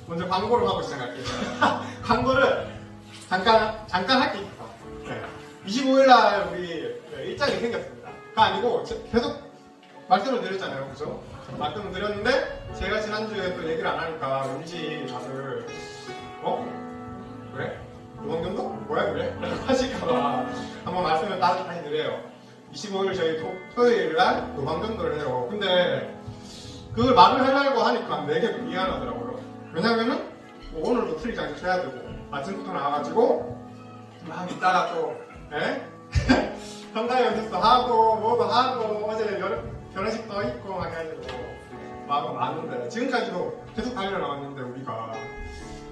먼저 광고를 하고 시작할게요. 광고를 잠깐 할게요. 네. 25일날 우리 일정이 생겼습니다. 그거 아니고 계속 말씀을 드렸잖아요, 그죠? 말씀을 드렸는데 제가 지난주에 또 얘기를 안 하니까 왠지 다들 그래? 노방전도? 뭐야 그래? 하실까봐 한번 말씀을 다시 드려요. 25일 저희 토요일날 노방전도를 해요. 근데 그걸 말을 하려고 하니까 되게 미안하더라고요. 왜냐면은 뭐 오늘도 트릭 해야 되고 아침부터 나와가지고 막 이따가 또 성당 연습도 하고 뭐도 하고 어제 결혼식도 있고 막 해가지고 마음 많은데 지금까지도 계속 달려나왔는데 우리가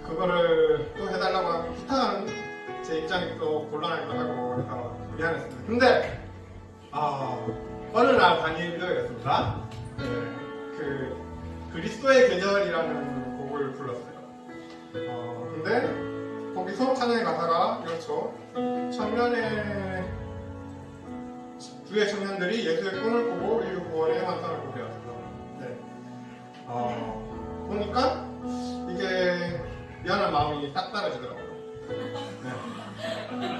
그거를 또 해달라고 부탁하는 제 입장이 또 곤란하기도 하고 그래서 미안했습니다. 근데 어느 날 당일이었습니다. 네, 그 그리스도의 계절이라는 곡을 불렀어요. 근데 거기서 찬양의 가사가 그렇죠. 두의 청년들이 예수의 꿈을 꾸고 인류 구원의 완성을 보게 하셨죠. 네. 보니까 이게 미안한 마음이 딱 떨어지더라고요. 네.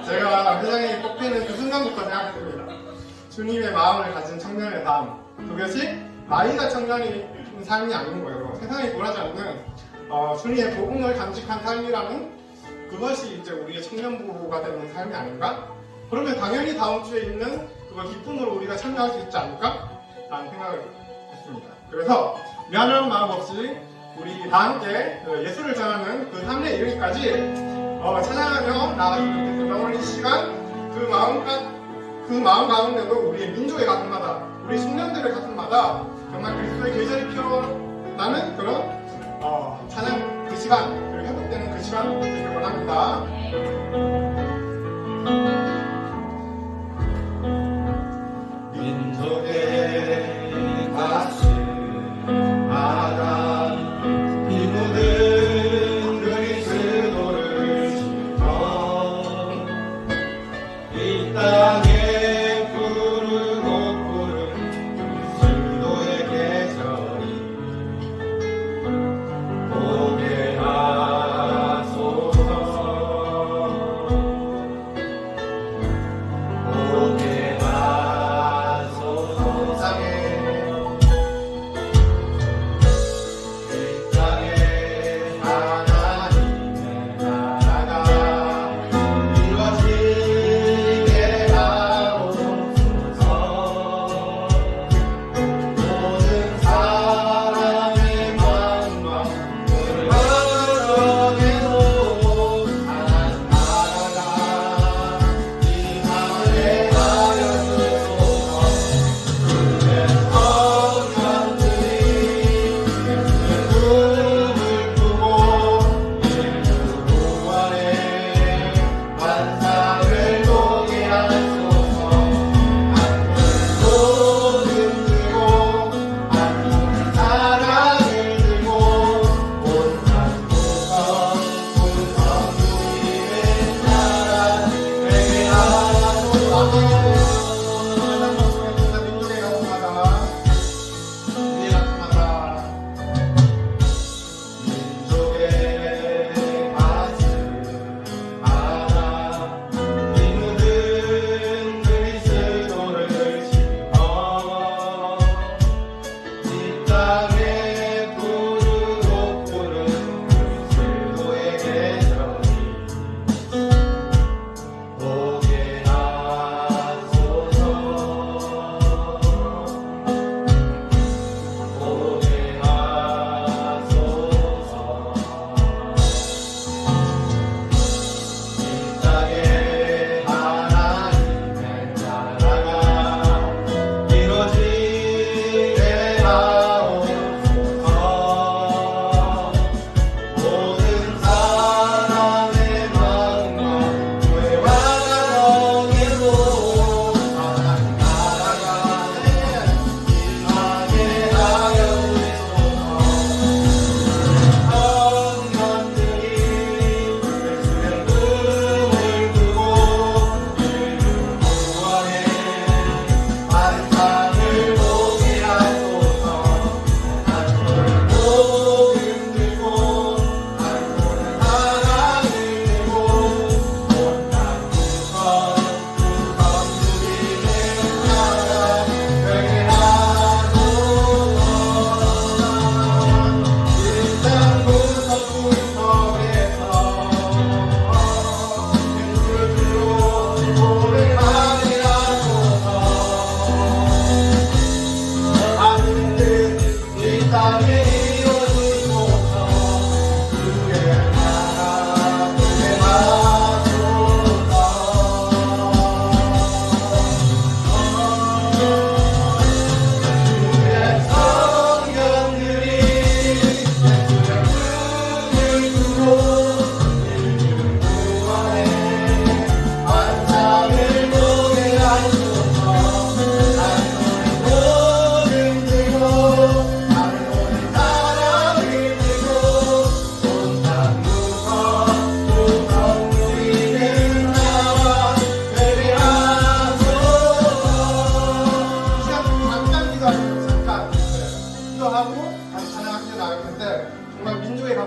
제가 회장이 뽑히는 그 순간부터 생각했습니다. 주님의 마음을 가진 청년의 삶, 그것이 나이가 청년인 삶이 아닌 거예요. 세상이 돌아가지 않는 주님의 복음을 간직한 삶이라는 그것이 이제 우리의 청년부가 되는 삶이 아닌가? 그러면 당연히 다음 주에 있는 그걸 기쁨으로 우리가 참여할 수 있지 않을까? 라는 생각을 했습니다. 그래서 미안한 마음 없이 우리 다 함께 예수를 전하는 그 삶에 이르기까지 찬양하며 나아갔으면 좋겠습니다. 오늘 이 시간 그 마음 가운데도 우리의 민족의 가슴마다 우리 청년들의 가슴마다 정말 그리스도의 계절이 피어나는 그런 찬양 그 시간 그리고 회복되는 그 시간 되길 원합니다. 민족의 가슴마다 이 모든 그리스도를 지켜 이 땅에 푸르고 푸른 그리스도의 계절이 보게 하소서.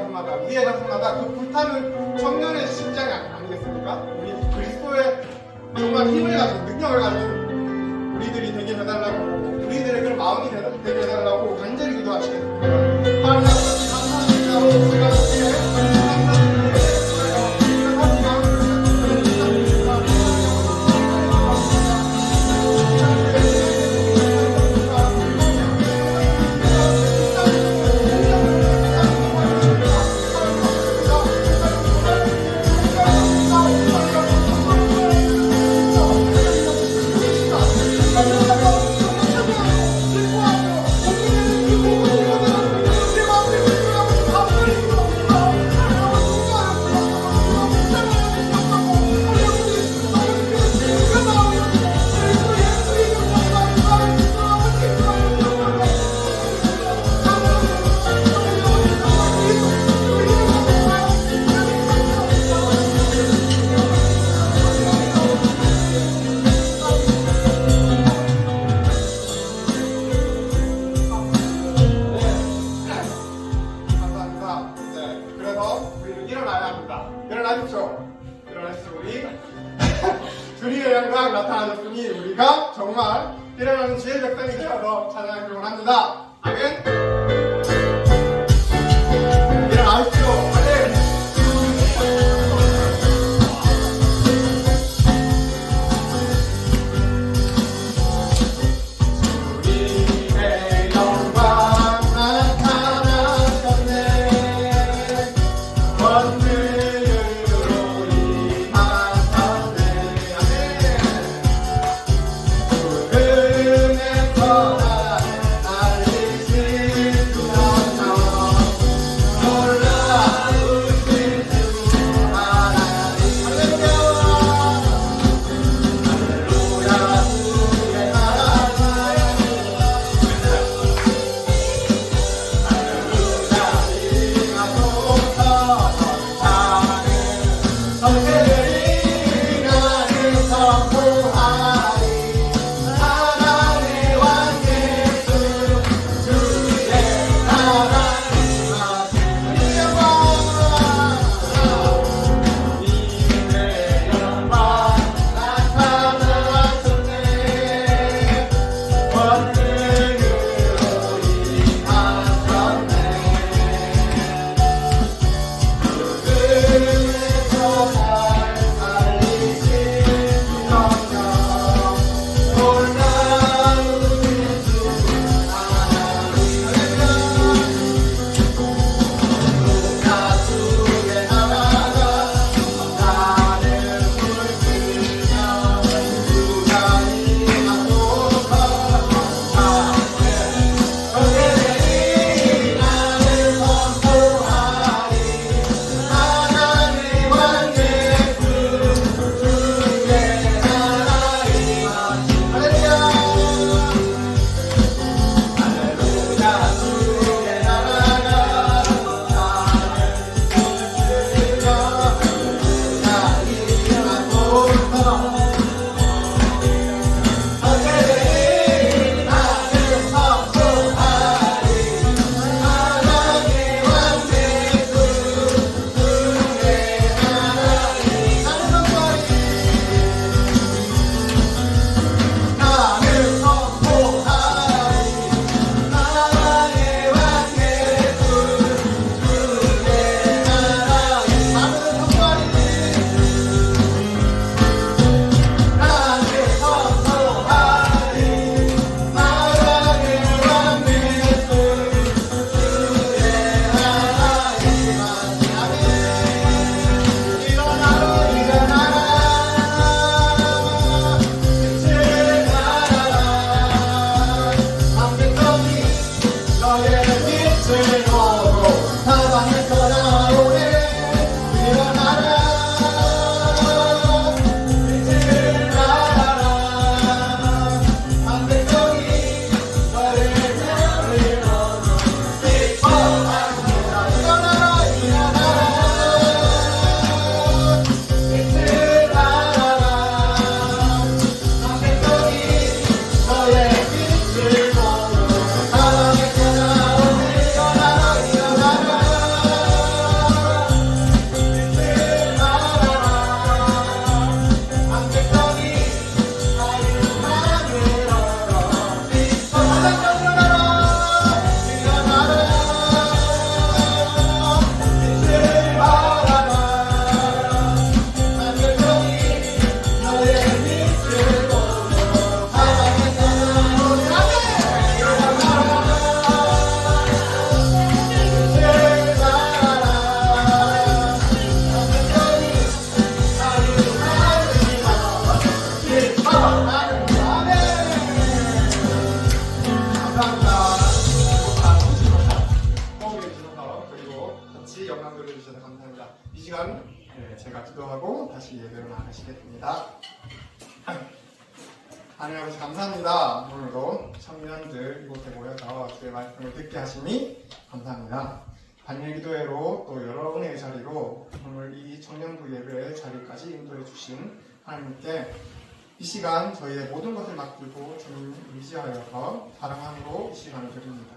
우리의 가슴마다 그 불타는 청년의 심장이 아니겠습니까? 우리 그리스도의 정말 힘을 가진 능력을 가진 우리들이 되게 해달라고, 우리들의 그런 마음이 되게 해달라고 간절히 기도하시겠습니다. 하나님 아버지 감사합니다. 우리가 주님의 영광 나타나셨으니 우리가 정말 일어나는 주의 백성이 되어서 찬양을 기원합니다. 아멘. 일어나십시오. 아멘. 주님의 영광 나타나셨네. 만들어 주셔서 감사합니다. 이 시간 제가 기도하고 다시 예배로 나가시겠습니다. 하나님 아버지 감사합니다. 오늘도 청년들 이곳에 모여서 주의 말씀을 듣게 하시니 감사합니다. 반일기도회로 또 여러 은혜의 자리로 오늘 이 청년부 예배 자리까지 인도해 주신 하나님께 이 시간 저희의 모든 것을 맡기고 주님 의지하여서 사랑함으로 이 시간을 드립니다.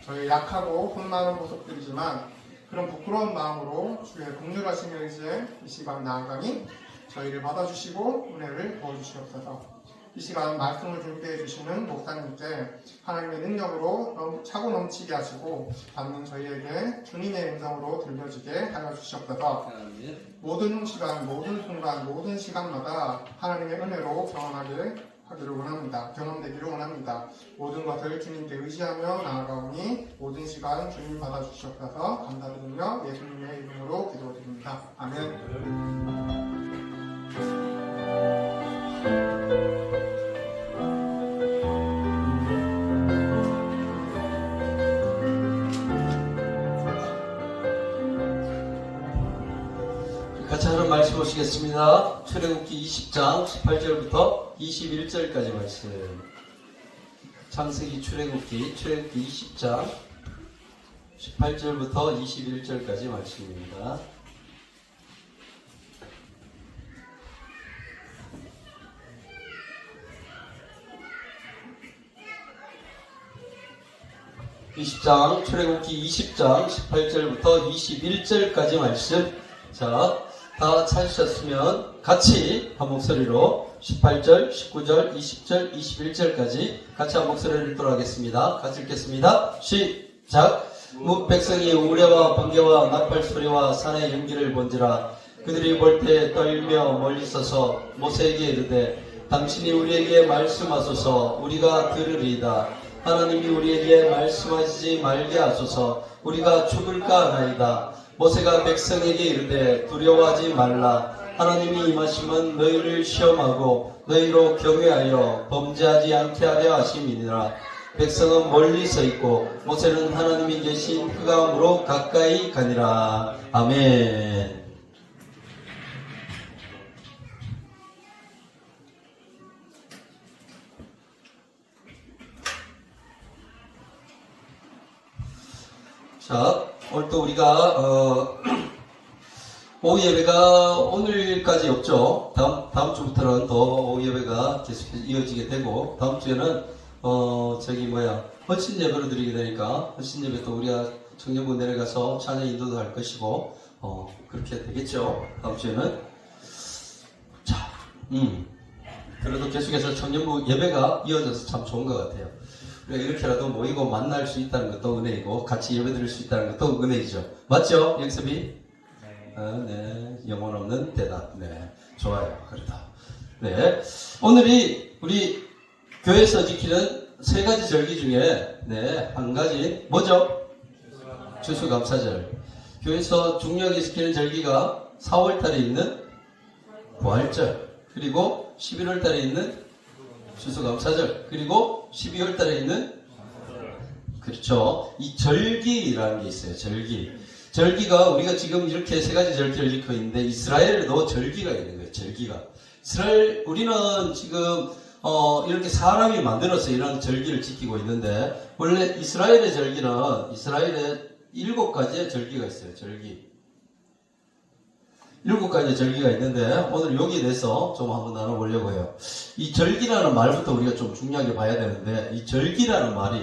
저희 약하고 혼 많은 모습들이지만 그런 부끄러운 마음으로 주의 긍휼하신 의지에 이 시간 나아가니 저희를 받아주시고 은혜를 부어주시옵소서. 이 시간 말씀을 준비해 주시는 목사님께 하나님의 능력으로 차고 넘치게 하시고 받는 저희에게 주님의 음성으로 들려지게 하여 주시옵소서. 모든 시간, 모든 순간, 모든 시간마다 하나님의 은혜로 경험하게 하기를 원합니다. 경험되기를 원합니다. 모든 것을 주님께 의지하며 나아가오니 모든 시간 주님 받아주시옵소서. 감사드리며 예수님의 이름으로 기도드립니다. 아멘. 같이 하는 말씀 보시겠습니다. 출애굽기 20장 18절부터 21절까지 말씀. 창세기 출애굽기 20장 18절부터 21절까지 말씀입니다. 출애굽기 20장 18절부터 21절까지 말씀. 자, 다 찾으셨으면 같이 한 목소리로 18절, 19절, 20절, 21절까지 같이 한 목소리를 읽도록 하겠습니다. 같이 읽겠습니다. 시작! 백성이 우레와 번개와 나팔 소리와 산의 연기를 본지라. 그들이 볼 때 떨며 멀리 서서 모세에게 이르되 당신이 우리에게 말씀하소서. 우리가 들으리이다. 하나님이 우리에게 말씀하시지 말게 하소서. 우리가 죽을까 하나이다. 모세가 백성에게 이르되 두려워하지 말라. 하나님이 임하시면 너희를 시험하고 너희로 경외하여 범죄하지 않게 하려 하심이니라. 백성은 멀리 서 있고 모세는 하나님이 계신 흑암으로 가까이 가니라. 아멘. 자, 오늘 또 우리가 오후 예배가 오늘까지 없죠. 다음 주부터는 또 오후 예배가 계속 이어지게 되고, 다음 주에는 헌신 예배로 드리게 되니까 헌신 예배 또 우리가 청년부 내려가서 찬양 인도도 할 것이고, 그렇게 되겠죠. 다음 주에는. 자, 그래도 계속해서 청년부 예배가 이어져서 참 좋은 것 같아요. 우리가 이렇게라도 모이고 만날 수 있다는 것도 은혜이고 같이 예배 드릴 수 있다는 것도 은혜이죠. 맞죠? 영섭이? 네. 네. 영혼 없는 대답. 네. 좋아요. 그렇다. 네. 오늘이 우리 교회에서 지키는 세 가지 절기 중에 한 가지 뭐죠? 추수감사절. 교회에서 중요하게 지키는 절기가 4월달에 있는 부활절, 그리고 11월달에 있는 추수감사절, 그리고 12월달에 있는, 그렇죠, 이 절기라는 게 있어요. 절기가 우리가 지금 이렇게 세 가지 절기를 지키고 있는데 이스라엘에도 절기가 있는 거예요. 절기가 우리는 지금 이렇게 사람이 만들어서 이런 절기를 지키고 있는데 원래 이스라엘의 절기는 이스라엘에 7가지의 절기가 있어요. 7가지의 절기가 있는데 오늘 여기에 대해서 좀 한번 나눠보려고 해요. 이 절기라는 말부터 우리가 좀 중요하게 봐야 되는데 이 절기라는 말이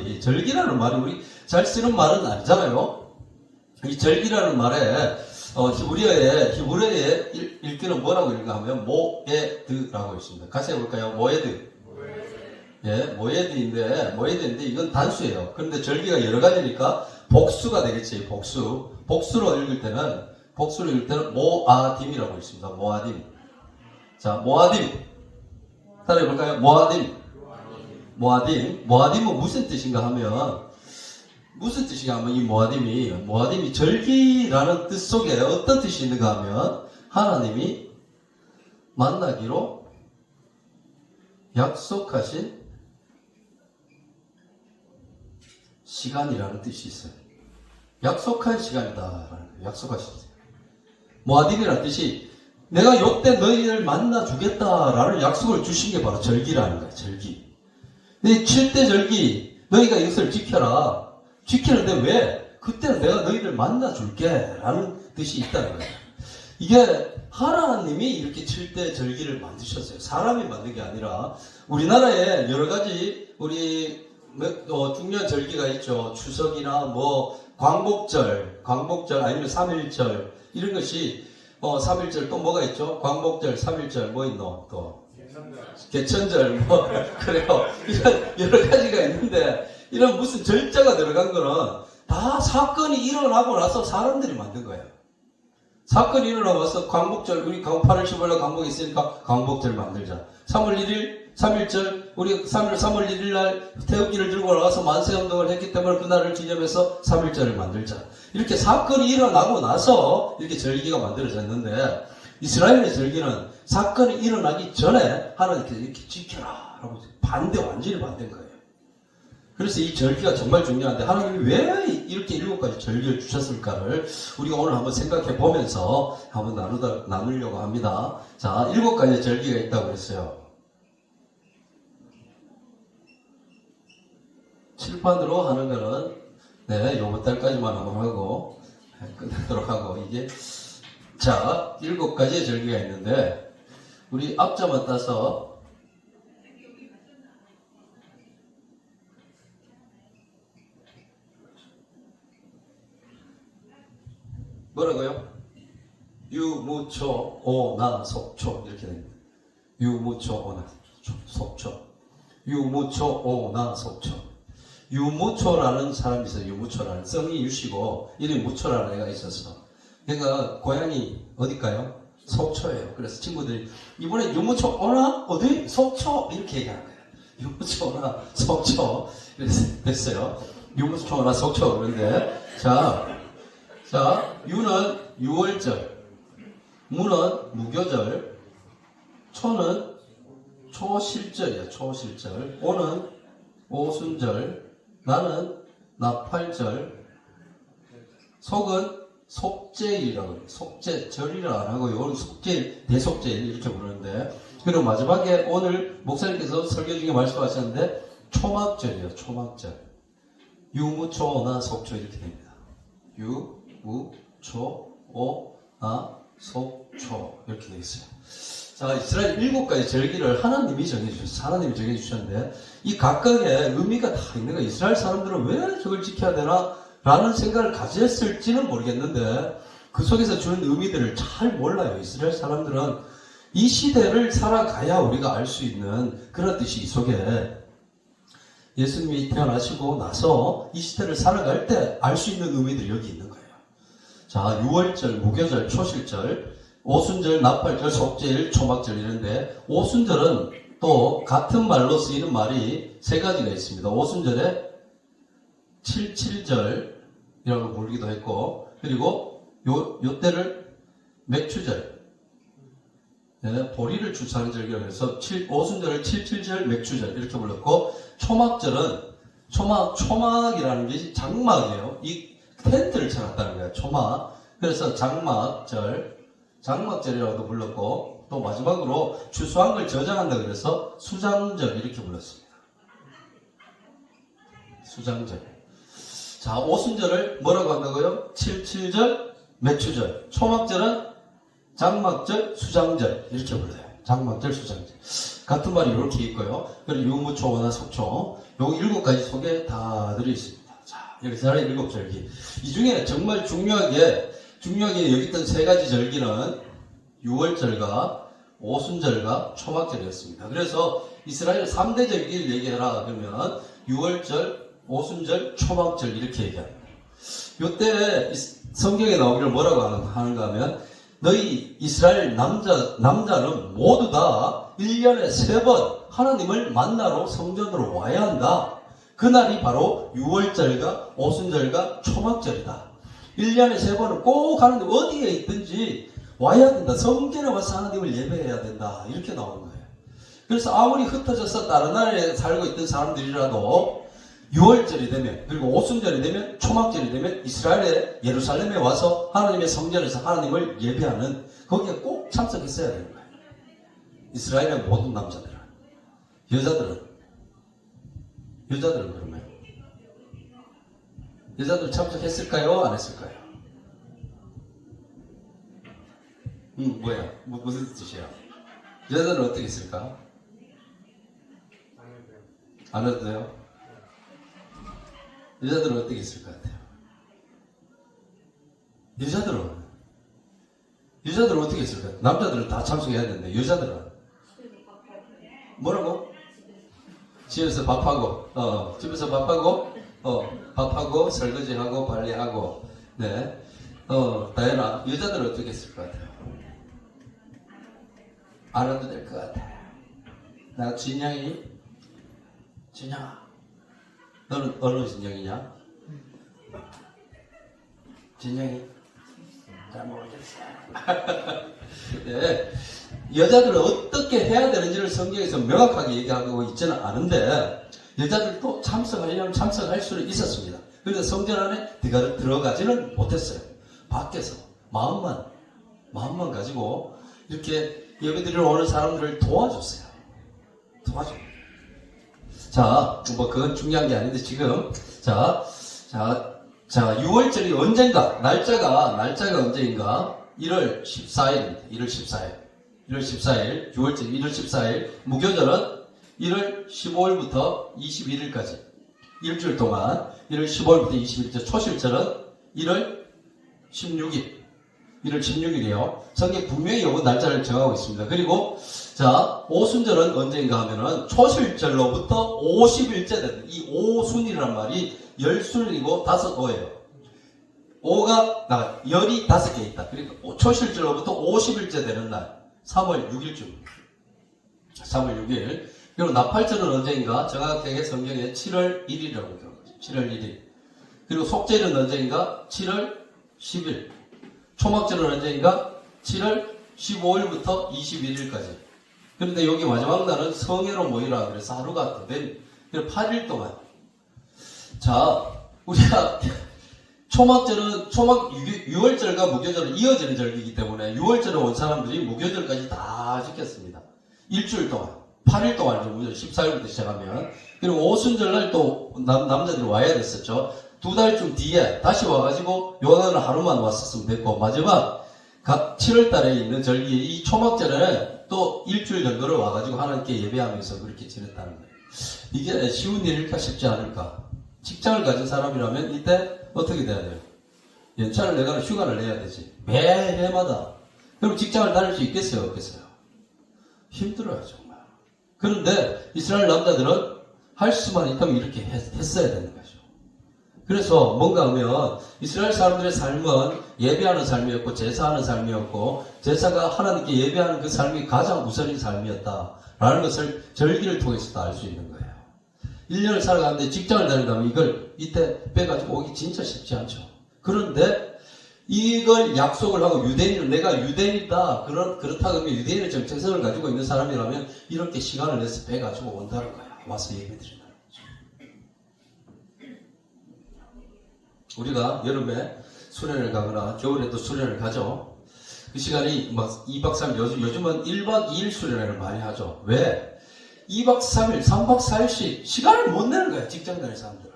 우리 잘 쓰는 말은 아니잖아요. 이 절기라는 말에 히브리어의 읽기는 뭐라고 읽어하면 모에드라고 있습니다. 같이 해볼까요? 모에드. 예, 모에드인데 이건 단수예요. 그런데 절기가 여러 가지니까 복수가 되겠지. 복수로 읽을 때는 모아딤이라고 있습니다. 모아딤. 자, 모아딤. 따라해볼까요? 모아딤은 무슨 뜻인가 하면 이 모아딤이 절기라는 뜻 속에 어떤 뜻이 있는가 하면 하나님이 만나기로 약속하신 시간이라는 뜻이 있어요. 약속한 시간이다라는 거예요. 약속한 시간. 모아딥이라는 뜻이 내가 요때 너희를 만나 주겠다라는 약속을 주신 게 바로 절기라는 거예요. 절기. 이 7대 절기 너희가 이것을 지켜라. 지키는데 왜? 그때는 내가 너희를 만나 줄게 라는 뜻이 있다는 거예요. 이게 하나님이 이렇게 7대 절기를 만드셨어요. 사람이 만든 게 아니라 우리나라에 여러 가지 우리 중요한 절기가 있죠. 추석이나 뭐 광복절 아니면 3.1절 이런 것이 3.1절 또 뭐가 있죠? 광복절, 3.1절 뭐 있노? 또 개천절 뭐 그래요. 이런 여러 가지가 있는데 이런 무슨 절자가 들어간 거는 다 사건이 일어나고 나서 사람들이 만든 거예요. 사건이 일어나고 나서 광복절 우리 8월 15일 광복이 있으니까 광복절 만들자. 3월 1일 3.1절 우리 3월 1일 날 태극기를 들고 나가서 만세운동을 했기 때문에 그날을 기념해서 3.1절을 만들자. 이렇게 사건이 일어나고 나서 이렇게 절기가 만들어졌는데 이스라엘의 절기는 사건이 일어나기 전에 하나님께서 이렇게 지켜라 라고 완전히 반대인 거예요. 그래서 이 절기가 정말 중요한데 하나님이 왜 이렇게 7가지 절기를 주셨을까를 우리가 오늘 한번 생각해 보면서 한번 나누려고 합니다. 자, 7가지 절기가 있다고 그랬어요. 칠판으로 하는 거는 요번 달까지만 한번 하고 끝내도록 하고 이게 자 7가지의 절기가 있는데 우리 앞자만 따서 뭐라고요? 유무초 오나 속초 이렇게 됩니다. 유무초 오나 속초 유무초 오나 속초 유무초라는 사람이 있어요. 유무초라는 성이 유시고 이름이 무초라는 애가 있어서 그러니까 고향이 어딜까요? 속초예요. 그래서 친구들이 이번에 유무초 오나 어디? 속초 이렇게 얘기하는 거예요. 유무초 오나 속초 그래서 됐어요. 유무초 오나 속초 그런데 자 유는 유월절 무는 무교절 초는 초실절이야. 초실절 오는 오순절 나는 나팔절 속은 속죄일이라고 해요. 속죄절이라 안 하고 이건 속죄일, 대속죄일 이렇게 부르는데 그리고 마지막에 오늘 목사님께서 설교 중에 말씀하셨는데 초막절이에요. 초막절 유무초오나 속초 이렇게 됩니다. 유무초오나 속초 이렇게 되어 있어요. 자, 이스라엘 7가지 절기를 하나님이 정해주셨는데 이 각각의 의미가 다 있는 거예요. 이스라엘 사람들은 왜 저걸 지켜야 되나? 라는 생각을 가졌을지는 모르겠는데 그 속에서 주는 의미들을 잘 몰라요. 이스라엘 사람들은 이 시대를 살아가야 우리가 알 수 있는 그런 뜻이 이 속에 예수님이 태어나시고 나서 이 시대를 살아갈 때 알 수 있는 의미들이 여기 있는 거예요. 자, 유월절, 무교절, 초실절 오순절, 나팔절, 속죄일, 초막절 이런데 오순절은 또 같은 말로 쓰이는 말이 3가지가 있습니다. 오순절에 칠칠절이라고 부르기도 했고 그리고 요 때를 맥추절 보리를 추수하는 절기라고 해서 오순절을 칠칠절, 맥추절 이렇게 불렀고 초막절은 초막이라는 게 장막이에요. 이 텐트를 쳐놨다는 거예요. 초막 그래서 장막절이라고도 불렀고 또 마지막으로 추수한 걸 저장한다 그래서 수장절 이렇게 불렀습니다. 수장절. 자, 오순절을 뭐라고 한다고요? 칠칠절, 맥추절. 초막절은 장막절, 수장절 이렇게 불러요. 장막절, 수장절. 같은 말이 이렇게 있고요. 그리고 유무초오나 속초 요 7가지 속에 다 들어있습니다. 자, 여기서 하나의 7절기. 이 중에 정말 중요하게 여기 있던 3가지 절기는 유월절과 오순절과 초막절이었습니다. 그래서 이스라엘 3대 절기를 얘기해라 그러면 유월절, 오순절, 초막절 이렇게 얘기합니다. 이때 성경에 나오기를 뭐라고 하는가 하면 너희 이스라엘 남자는 모두 다 1년에 3번 하나님을 만나러 성전으로 와야 한다. 그날이 바로 유월절과 오순절과 초막절이다. 1년에 3번은 꼭 하나님 어디에 있든지 와야 된다. 성전에 와서 하나님을 예배해야 된다. 이렇게 나오는 거예요. 그래서 아무리 흩어져서 다른 나라에 살고 있던 사람들이라도 6월절이 되면 그리고 오순절이 되면 초막절이 되면 이스라엘의 예루살렘에 와서 하나님의 성전에서 하나님을 예배하는 거기에 꼭 참석했어야 되는 거예요. 이스라엘의 모든 남자들은. 여자들은 그러면 여자들 참석했을까요? 안 했을까요? 뭐야? 무슨 뜻이야? 여자들은 어떻게 했을까? 안 해도 돼요? 여자들은 어떻게 했을 것 같아요? 여자들은 어떻게 했을 것 같아요? 남자들은 다 참석해야 되는데 여자들은 뭐라고? 집에서 밥하고 집에서 밥하고 설거지하고 빨래하고 네. 다현아 여자들은 어떻게 했을 것 같아요? 안 해도 될 것 같아. 나 진영아 너는 어느 진영이냐? 진영이? 잘 모르겠어. 네. 여자들은 어떻게 해야 되는지를 성경에서 명확하게 얘기하고 있지는 않은데 여자들도 참석하려면 참석할 수는 있었습니다. 그런데 성전 안에 들어가지는 못했어요. 밖에서 마음만 가지고 이렇게 예배드리러 오는 사람들을 도와줬어요. 자, 뭐 그건 중요한 게 아닌데 지금 자 6월절이 언젠가 날짜가 언제인가? 1월 14일입니다. 1월 14일 6월절 1월 14일 무교절은 1월 15일부터 21일까지 일주일 동안 1월 15일부터 21일째 초실절은 1월 16일이에요. 성경 분명히 요 날짜를 정하고 있습니다. 그리고 자 오순절은 언제인가 하면은 초실절로부터 50일째 되는 이 오순이라는 말이 10순이고 5오예요. 5가 열이 5개 있다. 그러니까 초실절로부터 50일째 되는 날 3월 6일쯤 3월 6일. 그리고 나팔절은 언제인가? 정확하게 성경에 7월 1일이라고 기록하고 있어요. 7월 1일. 그리고 속죄일은 언제인가? 7월 10일. 초막절은 언제인가? 7월 15일부터 21일까지. 그런데 여기 마지막 날은 성회로 모이라 그래서 하루가 더 된 8일 동안. 자, 우리가 초막절은 6월절과 무교절은 이어지는 절기이기 때문에 6월절에 온 사람들이 무교절까지 다 지켰습니다. 일주일 동안 8일 동안 무교절 14일부터 시작하면. 그리고 오순절날 또 남자들이 와야 됐었죠. 2달쯤 뒤에 다시 와가지고 요날은 하루만 왔었으면 됐고 마지막 각 7월달에 있는 절기 이 초막절에 또 일주일 정도를 와가지고 하나님께 예배하면서 그렇게 지냈다는 거예요. 이게 쉬운 일일까 싶지 않을까? 직장을 가진 사람이라면 이때 어떻게 돼야 돼요? 연차를 내가는 휴가를 내야 되지. 매해마다. 그럼 직장을 다닐 수 있겠어요? 없겠어요? 힘들어요 정말. 그런데 이스라엘 남자들은 할 수만 있다면 이렇게 했어야 되는 거죠. 그래서 뭔가 하면 이스라엘 사람들의 삶은 예배하는 삶이었고 제사하는 삶이었고 제사가 하나님께 예배하는 그 삶이 가장 우선인 삶이었다라는 것을 절기를 통해서도 알 수 있는 거예요. 1년을 살아가는데 직장을 다닌다면 이걸 이때 빼가지고 오기 진짜 쉽지 않죠. 그런데 이걸 약속을 하고 유대인은 내가 유대인이다 그렇다 그러면 유대인의 정체성을 가지고 있는 사람이라면 이렇게 시간을 내서 빼가지고 온다는 거야. 와서 예배드린다는 거죠. 우리가 여름에 수련을 가거나 겨울에도 수련을 가죠. 그 시간이 막 2박 3일 요즘은 1박 2일 수련을 많이 하죠. 왜? 2박 3일 3박 4일씩 시간을 못 내는 거야. 직장 다니는 사람들은.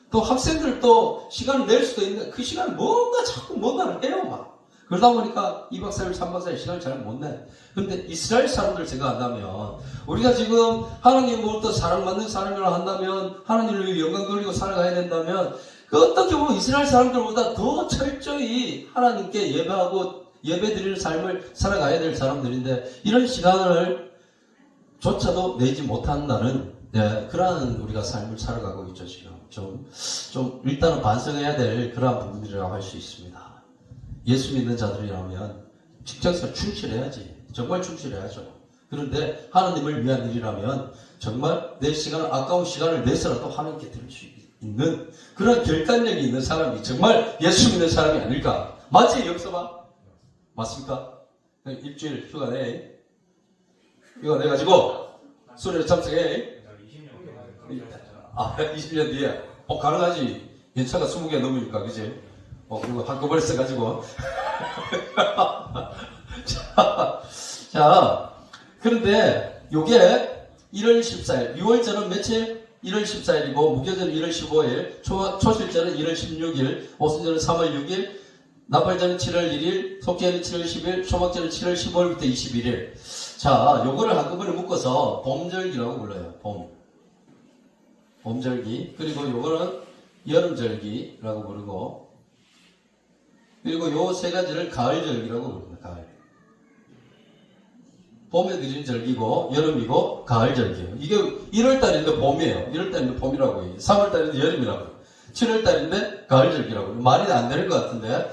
또 학생들도 시간을 낼 수도 있는데 그 시간을 뭔가 자꾸 뭔가를 해요 막. 그러다 보니까 2박 3일 3박 4일 시간을 잘 못 내. 그런데 이스라엘 사람들 생각한다면 우리가 지금 하나님으로부터 사랑받는 사람이라 한다면 하나님을 위해 영광 돌리고 살아가야 된다면 그 어떻게 보면 이스라엘 사람들보다 더 철저히 하나님께 예배하고 예배드리는 삶을 살아가야 될 사람들인데 이런 시간을 조차도 내지 못한다는 그러한 우리가 삶을 살아가고 있죠. 지금 좀 일단은 반성해야 될 그러한 부분이라고 할 수 있습니다. 예수 믿는 자들이라면 직장에서 충실해야지. 정말 충실해야죠. 그런데 하나님을 위한 일이라면 정말 내 시간을 아까운 시간을 내서라도 하나님께 드릴 수 있는 그런 결단력이 있는 사람이 정말 예수 믿는 사람이 아닐까. 맞지? 여기서 봐. 맞습니까? 일주일 휴가 내가지고 수련회 참석해. 20년 뒤에. 가능하지. 연차가 20개 넘으니까, 그지? 그리고 한꺼번에 써가지고. 자, 그런데 요게 1월 14일, 6월절은 며칠? 1월 14일이고, 무교절은 1월 15일, 초실절은 1월 16일, 오순절은 3월 6일, 나팔절은 7월 1일, 속죄는 7월 10일, 초막절은 7월 15일부터 21일. 자, 요거를 한꺼번에 묶어서 봄절기라고 불러요. 봄절기. 그리고 요거는 여름절기라고 부르고, 그리고 요 세 가지를 가을절기라고 부릅니다. 가을. 봄에 드린 절기고, 여름이고, 가을절기예요. 이게 1월달인데 봄이에요. 1월달인데 봄이라고 해요. 3월달인데 여름이라고 해요. 7월달인데 가을절기라고 해요. 말이 안 되는 것 같은데,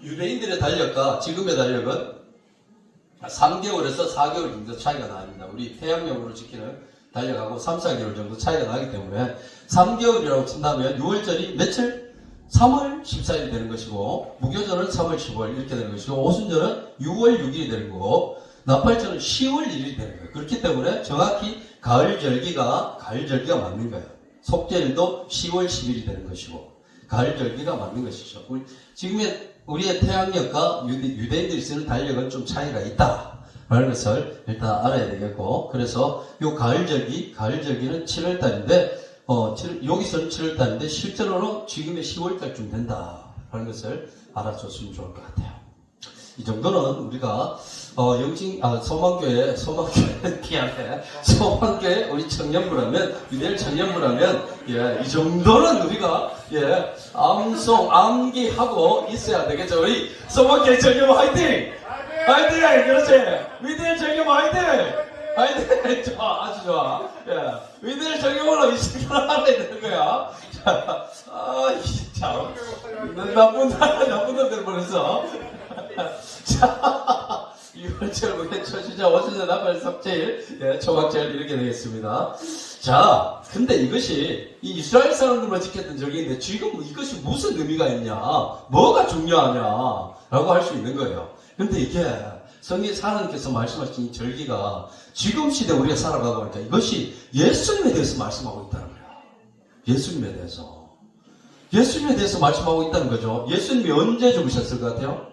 유대인들의 달력과 지금의 달력은 3개월에서 4개월 정도 차이가 납니다. 우리 태양력으로 지키는 달력하고 3, 4개월 정도 차이가 나기 때문에 3개월이라고 친다면 6월절이 며칠? 3월 14일이 되는 것이고, 무교절은 3월 15일 이렇게 되는 것이고, 오순절은 6월 6일이 되는 거고, 나팔절은 10월 1일이 되는 거예요. 그렇기 때문에 정확히 가을절기가 맞는 거예요. 속죄일도 10월 10일이 되는 것이고, 가을절기가 맞는 것이죠. 우리의 태양력과 유대인들이 쓰는 달력은 좀 차이가 있다 라는 것을 일단 알아야 되겠고, 그래서 요 가을절기는 7월달인데, 여기서는 7월달인데 실제로는 지금의 10월달쯤 된다 라는 것을 알아줬으면 좋을 것 같아요. 이 정도는 우리가 소망교회 미안해. 소망교회 우리 청년부라면, 유대인 청년부라면, 이 정도는 우리가, 암기하고 있어야 되겠죠. 우리 소망교회 청년부 화이팅! 화이팅! 그렇지! 유대인 청년부 화이팅! 화이팅! 좋아, 아주 좋아. 유대인 청년부로 이 시간을 알아야 되는 거야. 참. 나쁜 놈들 보냈어. 자, 6월절, 무교절, 초실절, 오순절, 나팔, 속죄일, 초막절 이렇게 되겠습니다. 자, 근데 이것이 이 이스라엘 사람들만 지켰던 절기인데 지금 이것이 무슨 의미가 있냐, 뭐가 중요하냐라고 할 수 있는 거예요. 근데 이게 성경 하나님께서 말씀하신 이 절기가 지금 시대 우리가 살아가고 하니까 이것이 예수님에 대해서 말씀하고 있다는 거야. 예수님에 대해서 말씀하고 있다는 거죠. 예수님이 언제 죽으셨을 것 같아요?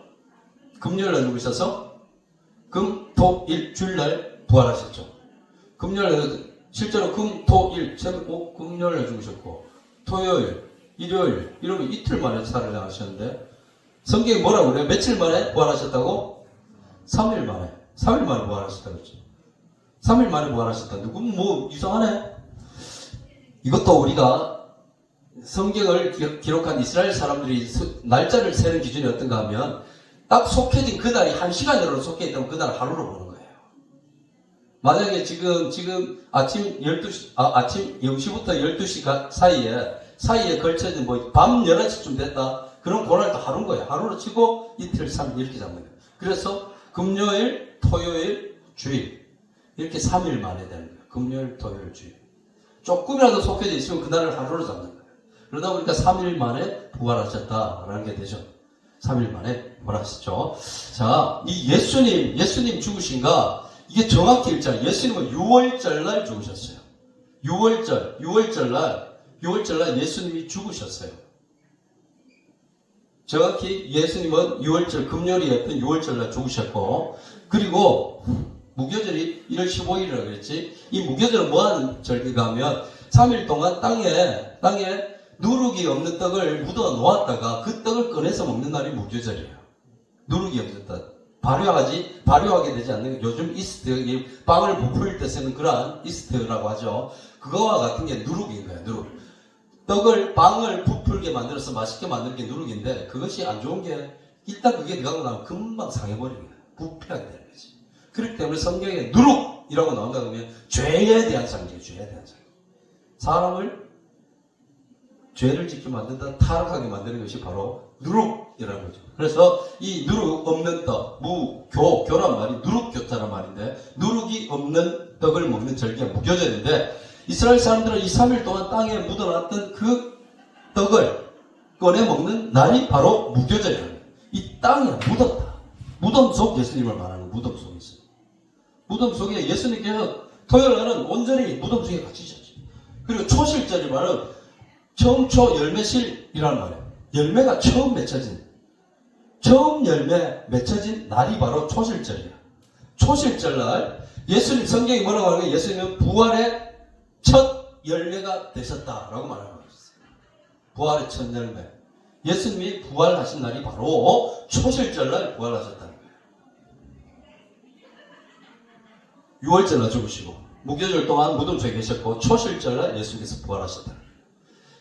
금요일날 죽으셔서 금, 토, 일, 주일날 부활하셨죠. 금요일날 실제로 금, 토, 일, 금요일날 죽으셨고, 토요일, 일요일 이틀 만에 살아나셨는데, 성경이 뭐라고 그래요? 며칠 만에 부활하셨다고? 3일 만에 부활하셨다고 했죠. 3일 만에 부활하셨다. 누군 뭐 이상하네. 이것도 우리가 성경을 기록한 이스라엘 사람들이 날짜를 세는 기준이 어떤가 하면, 딱 속해진 그날이 1시간으로 속해있다면 그날 하루로 보는 거예요. 만약에 지금 아침 0시부터 12시 사이에 걸쳐진 밤 11시쯤 됐다. 그럼 그날도 하루인 거예요. 하루로 치고 이틀, 3일 이렇게 잡는 거예요. 그래서 금요일, 토요일, 주일 이렇게 3일 만에 되는 거예요. 금요일, 토요일, 주일. 조금이라도 속해져 있으면 그날을 하루로 잡는 거예요. 그러다 보니까 3일 만에 부활하셨다라는 게 되죠. 3일 만에 부활하셨죠. 자, 이 예수님 죽으신가? 이게 정확히 일자. 예수님은 6월절날 죽으셨어요. 6월절날 예수님이 죽으셨어요. 정확히 예수님은 6월절, 금요일이었던 6월절날 죽으셨고, 그리고 무교절이 1월 15일이라고 그랬지. 이 무교절은 뭐 하는 절기가 하면 3일 동안 땅에 누룩이 없는 떡을 묻어 놓았다가 그 떡을 꺼내서 먹는 날이 무교절이에요. 누룩이 없는 떡. 발효하게 되지 않는, 요즘 이스트, 빵을 부풀릴 때 쓰는 그러한 이스트라고 하죠. 그거와 같은 게 누룩인 거예요, 누룩. 빵을 부풀게 만들어서 맛있게 만드는 게 누룩인데, 그것이 안 좋은 게, 일단 그게 들어가고 나면 금방 상해버리는 거예요. 부패하게 되는 거지. 그렇기 때문에 성경에 누룩이라고 나온다 그러면 죄에 대한 상징이에요, 죄에 대한 상징. 사람을 죄를 짓게 만든다, 타락하게 만드는 것이 바로 누룩이라는 거죠. 그래서 이 누룩 없는 떡, 교란 말이 누룩교자란 말인데, 누룩이 없는 떡을 먹는 절기가 무교절인데, 이스라엘 사람들은 이 3일 동안 땅에 묻어놨던 그 떡을 꺼내 먹는 날이 바로 무교절이라는 거예요. 이 땅에 묻었다. 무덤 속 예수님을 말하는 무덤 속에 있어요. 무덤 속에 예수님께서 토요일 날은 온전히 무덤 속에 갇히셨죠. 그리고 초실절이 말은 처음초 열매실이라는 말이에요. 열매가 처음 맺혀진, 처음 열매 맺혀진 날이 바로 초실절이에요. 초실절날 예수님, 성경이 뭐라고 하는 거예요? 예수님은 부활의 첫 열매가 되셨다라고 말하는 거예요. 부활의 첫 열매. 예수님이 부활하신 날이 바로 초실절날 부활하셨다는 거예요. 6월절날 죽으시고 무교절 동안 무덤 속에 계셨고 초실절날 예수님께서 부활하셨다.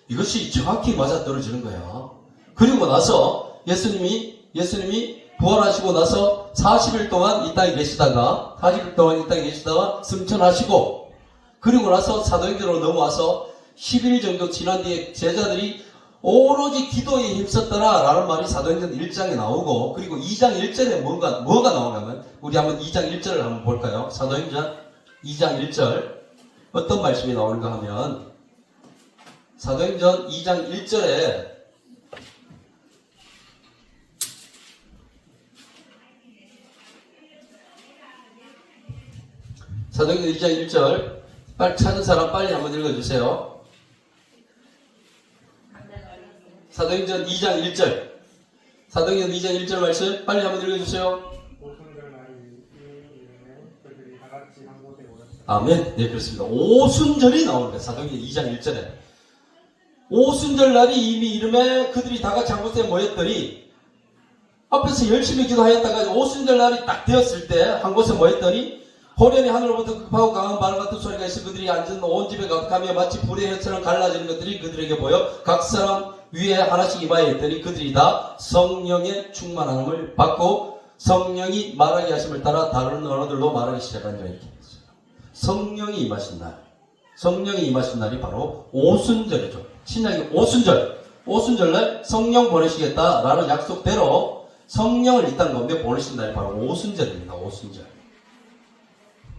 이것이 정확히 맞아떨어지는 거야. 그리고 나서 예수님이 부활하시고 나서 40일 동안 이 땅에 계시다가 40일 동안 이 땅에 계시다가 승천하시고 그리고 나서 사도행전으로 넘어와서 10일 정도 지난 뒤에 제자들이 오로지 기도에 힘썼더라라는 말이 사도행전 1장에 나오고 그리고 2장 1절에 뭐가 나오냐면 우리 한번 2장 1절을 한번 볼까요? 사도행전 2장 1절 어떤 말씀이 나오는가 하면 사도행전 2장 1절에 사도행전 2장 1절 빨리 찾은 사람 빨리 한번 읽어주세요. 사도행전 2장 1절 사도행전 2장 1절 말씀 빨리 한번 읽어주세요. 그들이 다 같이 한 곳에 모였다. 아멘. 네, 그렇습니다. 오순절이 나오는데 사도행전 2장 1절에 오순절 날이 이미 이름에 그들이 다 같이 한 곳에 모였더니 앞에서 열심히 기도하였다가 오순절 날이 딱 되었을 때 한 곳에 모였더니 호련히 하늘로부터 급하고 강한 바람 같은 소리가 있어 그들이 앉은 온 집에 가득하며 마치 불의 혀처럼 갈라지는 것들이 그들에게 보여 각 사람 위에 하나씩 입어야 했더니 그들이 다 성령의 충만함을 받고 성령이 말하게 하심을 따라 다른 언어들로 말하기 시작한 자 이렇게 했어요. 성령이 임하신 날, 성령이 임하신 날이 바로 오순절이죠. 신약의 오순절날 성령 보내시겠다라는 약속대로 성령을 이 땅 가운데 보내신 날이 바로 오순절입니다. 오순절.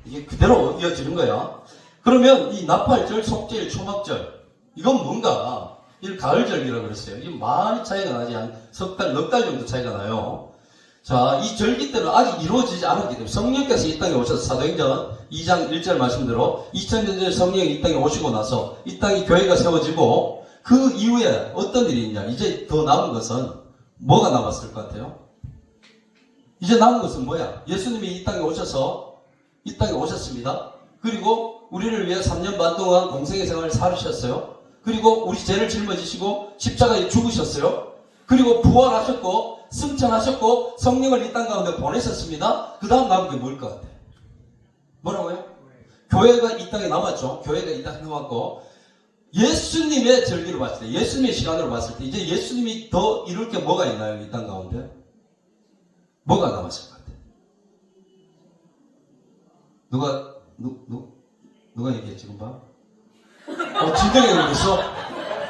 이게 그대로 이어지는 거야. 그러면 이 나팔절, 속죄일, 초막절 이건 뭔가 이 가을절기라고 그랬어요. 이게 많이 차이가 나지 한 석 달, 넉 달 정도 차이가 나요. 자, 이 절기 때는 아직 이루어지지 않았기 때문에 성령께서 이 땅에 오셔서 사도행전 2장 1절 말씀대로 2000년 전에 성령이 이 땅에 오시고 나서 이 땅에 교회가 세워지고 그 이후에 어떤 일이 있냐. 이제 더 남은 것은 뭐가 남았을 것 같아요? 이제 남은 것은 뭐야? 예수님이 이 땅에 오셨습니다. 그리고 우리를 위해 3년 반 동안 공생의 생활을 살으셨어요. 그리고 우리 죄를 짊어지시고 십자가에 죽으셨어요. 그리고 부활하셨고 승천하셨고 성령을 이 땅 가운데 보내셨습니다. 그 다음 남은 게 뭘 것 같아? 뭐라고요? 교회가 이 땅에 남았죠. 교회가 이 땅에 남았고 예수님의 절기로 봤을 때 예수님의 시간으로 봤을 때 이제 예수님이 더 이룰 게 뭐가 있나요? 이 땅 가운데? 뭐가 남았을 것 같아? 누가 얘기해 지금 봐? 진정이 얘기했어?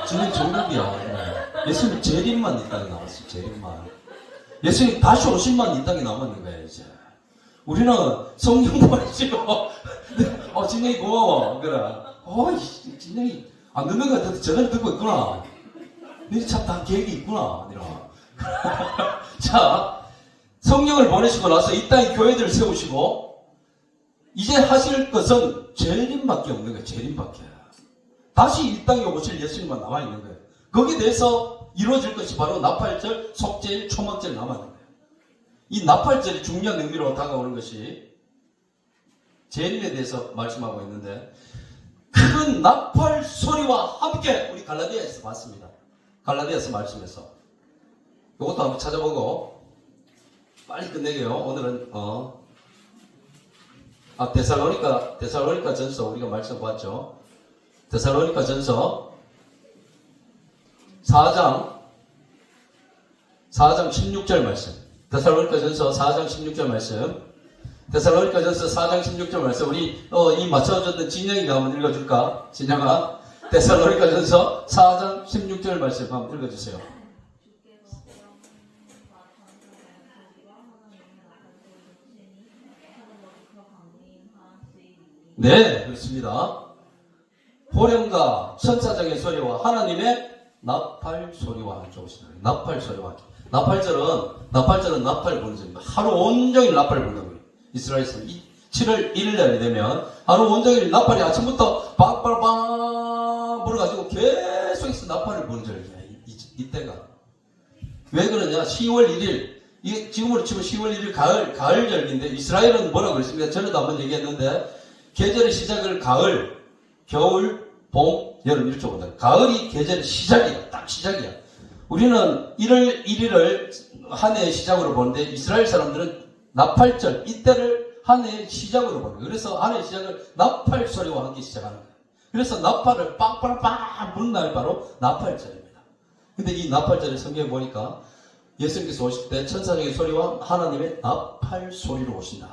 진정 정답이야. 예수님 재림만 이 땅에 남았어. 재림만. 예수님 다시 오신만 이 땅에 남았는 거야 이제. 우리는 성령 보내시고 진정이 고마워. 그래. 진정이 안 듣는 것 같아도 제대로 듣고 있구나. 너희 참 다 계획이 있구나. 자, 성령을 보내시고 나서 이 땅에 교회들을 세우시고 이제 하실 것은 재림밖에 없는 거예요. 재림밖에. 다시 이 땅에 오실 예수님만 남아있는 거예요. 거기에 대해서 이루어질 것이 바로 나팔절, 속죄일, 초막절 남아있는 거예요. 이 나팔절이 중요한 의미로 다가오는 것이 재림에 대해서 말씀하고 있는데 큰 나팔 소리와 함께 우리 갈라디아에서 봤습니다. 갈라디아서 말씀에서 이것도 한번 찾아보고 빨리 끝내게요. 오늘은 데살로니가 전서 우리가 말씀 보았죠. 데살로니가 전서 4장 16절 말씀. 데살로니가 전서 4장 16절 말씀. 데살로니가 전서 4장 16절 말씀. 우리 이 맞춰줬던 진영이가 한번 읽어줄까? 진영아. 데살로니가 전서 4장 16절 말씀 한번 읽어주세요. 네, 그렇습니다. 호령과 천사장의 소리와 하나님의 나팔 소리와 함께 오시다. 나팔 소리와 함께. 나팔절은 나팔 부는 절입니다. 하루 온종일 나팔 부는 거예요. 이스라엘에서 7월 1일 날이 되면 하루 온종일 나팔이 아침부터 빵빵빵 불어가지고 계속해서 나팔을 부는 절기야. 이때가. 왜 그러냐? 10월 1일. 이게 지금으로 치면 10월 1일 가을 절기인데 이스라엘은 뭐라고 그랬습니까? 전에도 한번 얘기했는데 계절의 시작을 가을, 겨울, 봄, 여름 이렇게 본다. 가을이 계절의 시작이야. 딱 시작이야. 우리는 1월 1일을 한 해의 시작으로 보는데 이스라엘 사람들은 나팔절 이때를 한 해의 시작으로 보는 거예요. 그래서 한 해의 시작을 나팔 소리와 함께 시작하는 거예요. 그래서 나팔을 빵빵빵 부는 날이 바로 나팔절입니다. 근데 이 나팔절의 성경에 보니까 예수님께서 오실 때 천사적인 소리와 하나님의 나팔 소리로 오신다.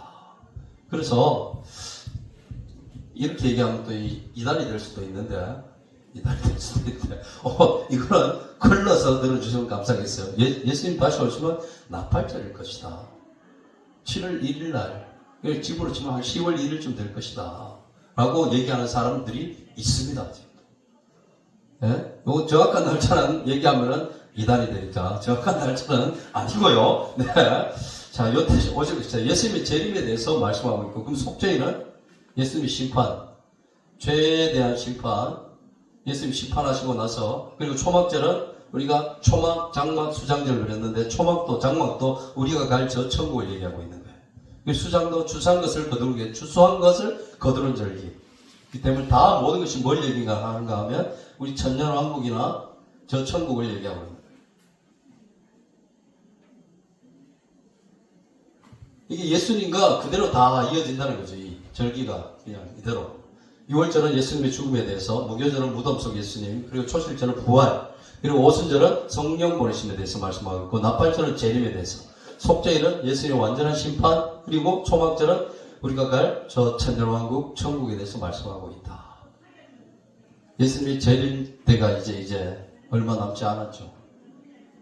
그래서 이렇게 얘기하면 또 이단이 될 수도 있는데 이거는 걸러서 들어주시면 감사하겠어요. 예수님 다시 오시면 나팔절일 것이다. 7월 1일 날, 지금으로 치면 한 10월 1일쯤 될 것이다. 라고 얘기하는 사람들이 있습니다. 예? 요거 정확한 날짜는 얘기하면은 이단이 되니까 정확한 날짜는 아니고요. 네. 자, 요때 오실 것이다. 예수님의 재림에 대해서 말씀하고 있고, 그럼 속죄일은 예수님의 심판, 죄에 대한 심판, 예수님 심판하시고 나서, 그리고 초막절은 우리가 초막, 장막, 수장절을 그랬는데 초막도 장막도 우리가 갈 저 천국을 얘기하고 있는 거예요. 수장도 주사한 것을 거두게, 주소한 것을 거두는 절기. 이 때문에 다 모든 것이 뭘 얘기가 하는가 하면 우리 천년왕국이나 저 천국을 얘기하고 있는 거예요. 이게 예수님과 그대로 다 이어진다는 거죠. 이 절기가 그냥 이대로. 6월절은 예수님의 죽음에 대해서, 무교절은 무덤 속 예수님, 그리고 초실절은 부활, 그리고 오순절은 성령 보내심에 대해서 말씀하고 있고, 나팔절은 재림에 대해서, 속죄일은 예수님의 완전한 심판, 그리고 초막절은 우리가 갈 저 천년왕국 천국에 대해서 말씀하고 있다. 예수님의 재림 때가 이제 얼마 남지 않았죠.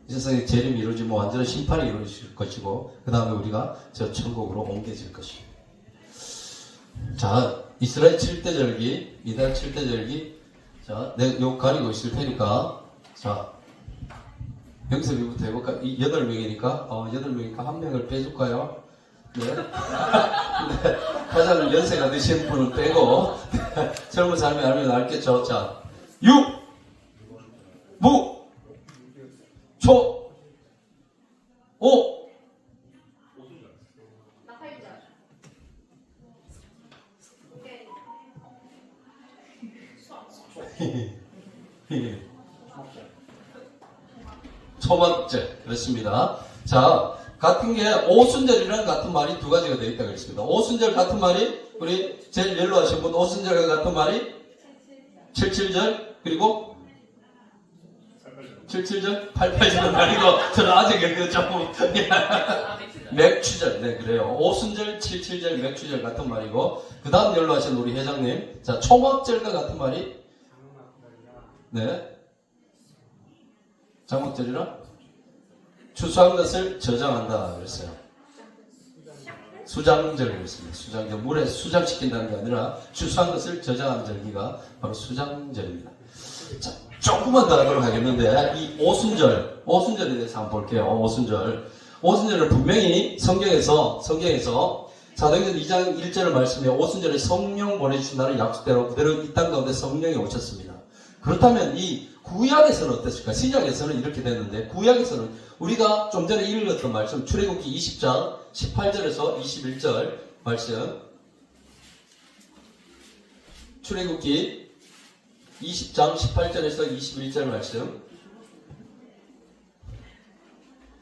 이 세상에 재림이 이루어지면 완전한 심판이 이루어질 것이고, 그 다음에 우리가 저 천국으로 옮겨질 것입니다. 자, 이스라엘 7대 절기, 이달 7대 절기. 자, 내가 요 가리고 있을 테니까, 자, 여기서 미부터 해볼까? 8명이니까, 8명이니까 한 명을 빼줄까요? 네. 네. 가장 연세가 드신 분은 빼고, 젊은 사람이 알면 알겠죠? 자, 6, 무, 초, 5, 초막절. 그렇습니다. 자, 같은 게 오순절이랑 같은 말이 두 가지가 되어 있다고 했습니다. 오순절 같은 말이 우리 제일 옐로 하신 분 오순절과 같은 말이 77절 그리고 77절 88절은 아니고 저는 아직 그 조금 맥추절. 네, 그래요. 오순절 77절 맥추절 같은 말이고, 그 다음 옐로 하신 우리 회장님, 자, 초막절과 같은 말이 네, 장막절이라 추수한 것을 저장한다 그랬어요. 수장절 그랬습니다. 수장절. 물에 수장시킨다는 게 아니라 추수한 것을 저장하는 절기가 바로 수장절입니다. 자, 조금만 더 하도록 하겠는데, 이 오순절에 대해서 한번 볼게요. 오순절은 분명히 성경에서 사도행전 2장 1절의 말씀에 오순절에 성령 보내주신다는 약속대로 그대로 이 땅 가운데 성령이 오셨습니다. 그렇다면 이 구약에서는 어땠을까? 신약에서는 이렇게 됐는데, 구약에서는 우리가 좀 전에 읽었던 말씀, 출애굽기 20장 18절에서 21절 말씀, 출애굽기 20장 18절에서 21절 말씀,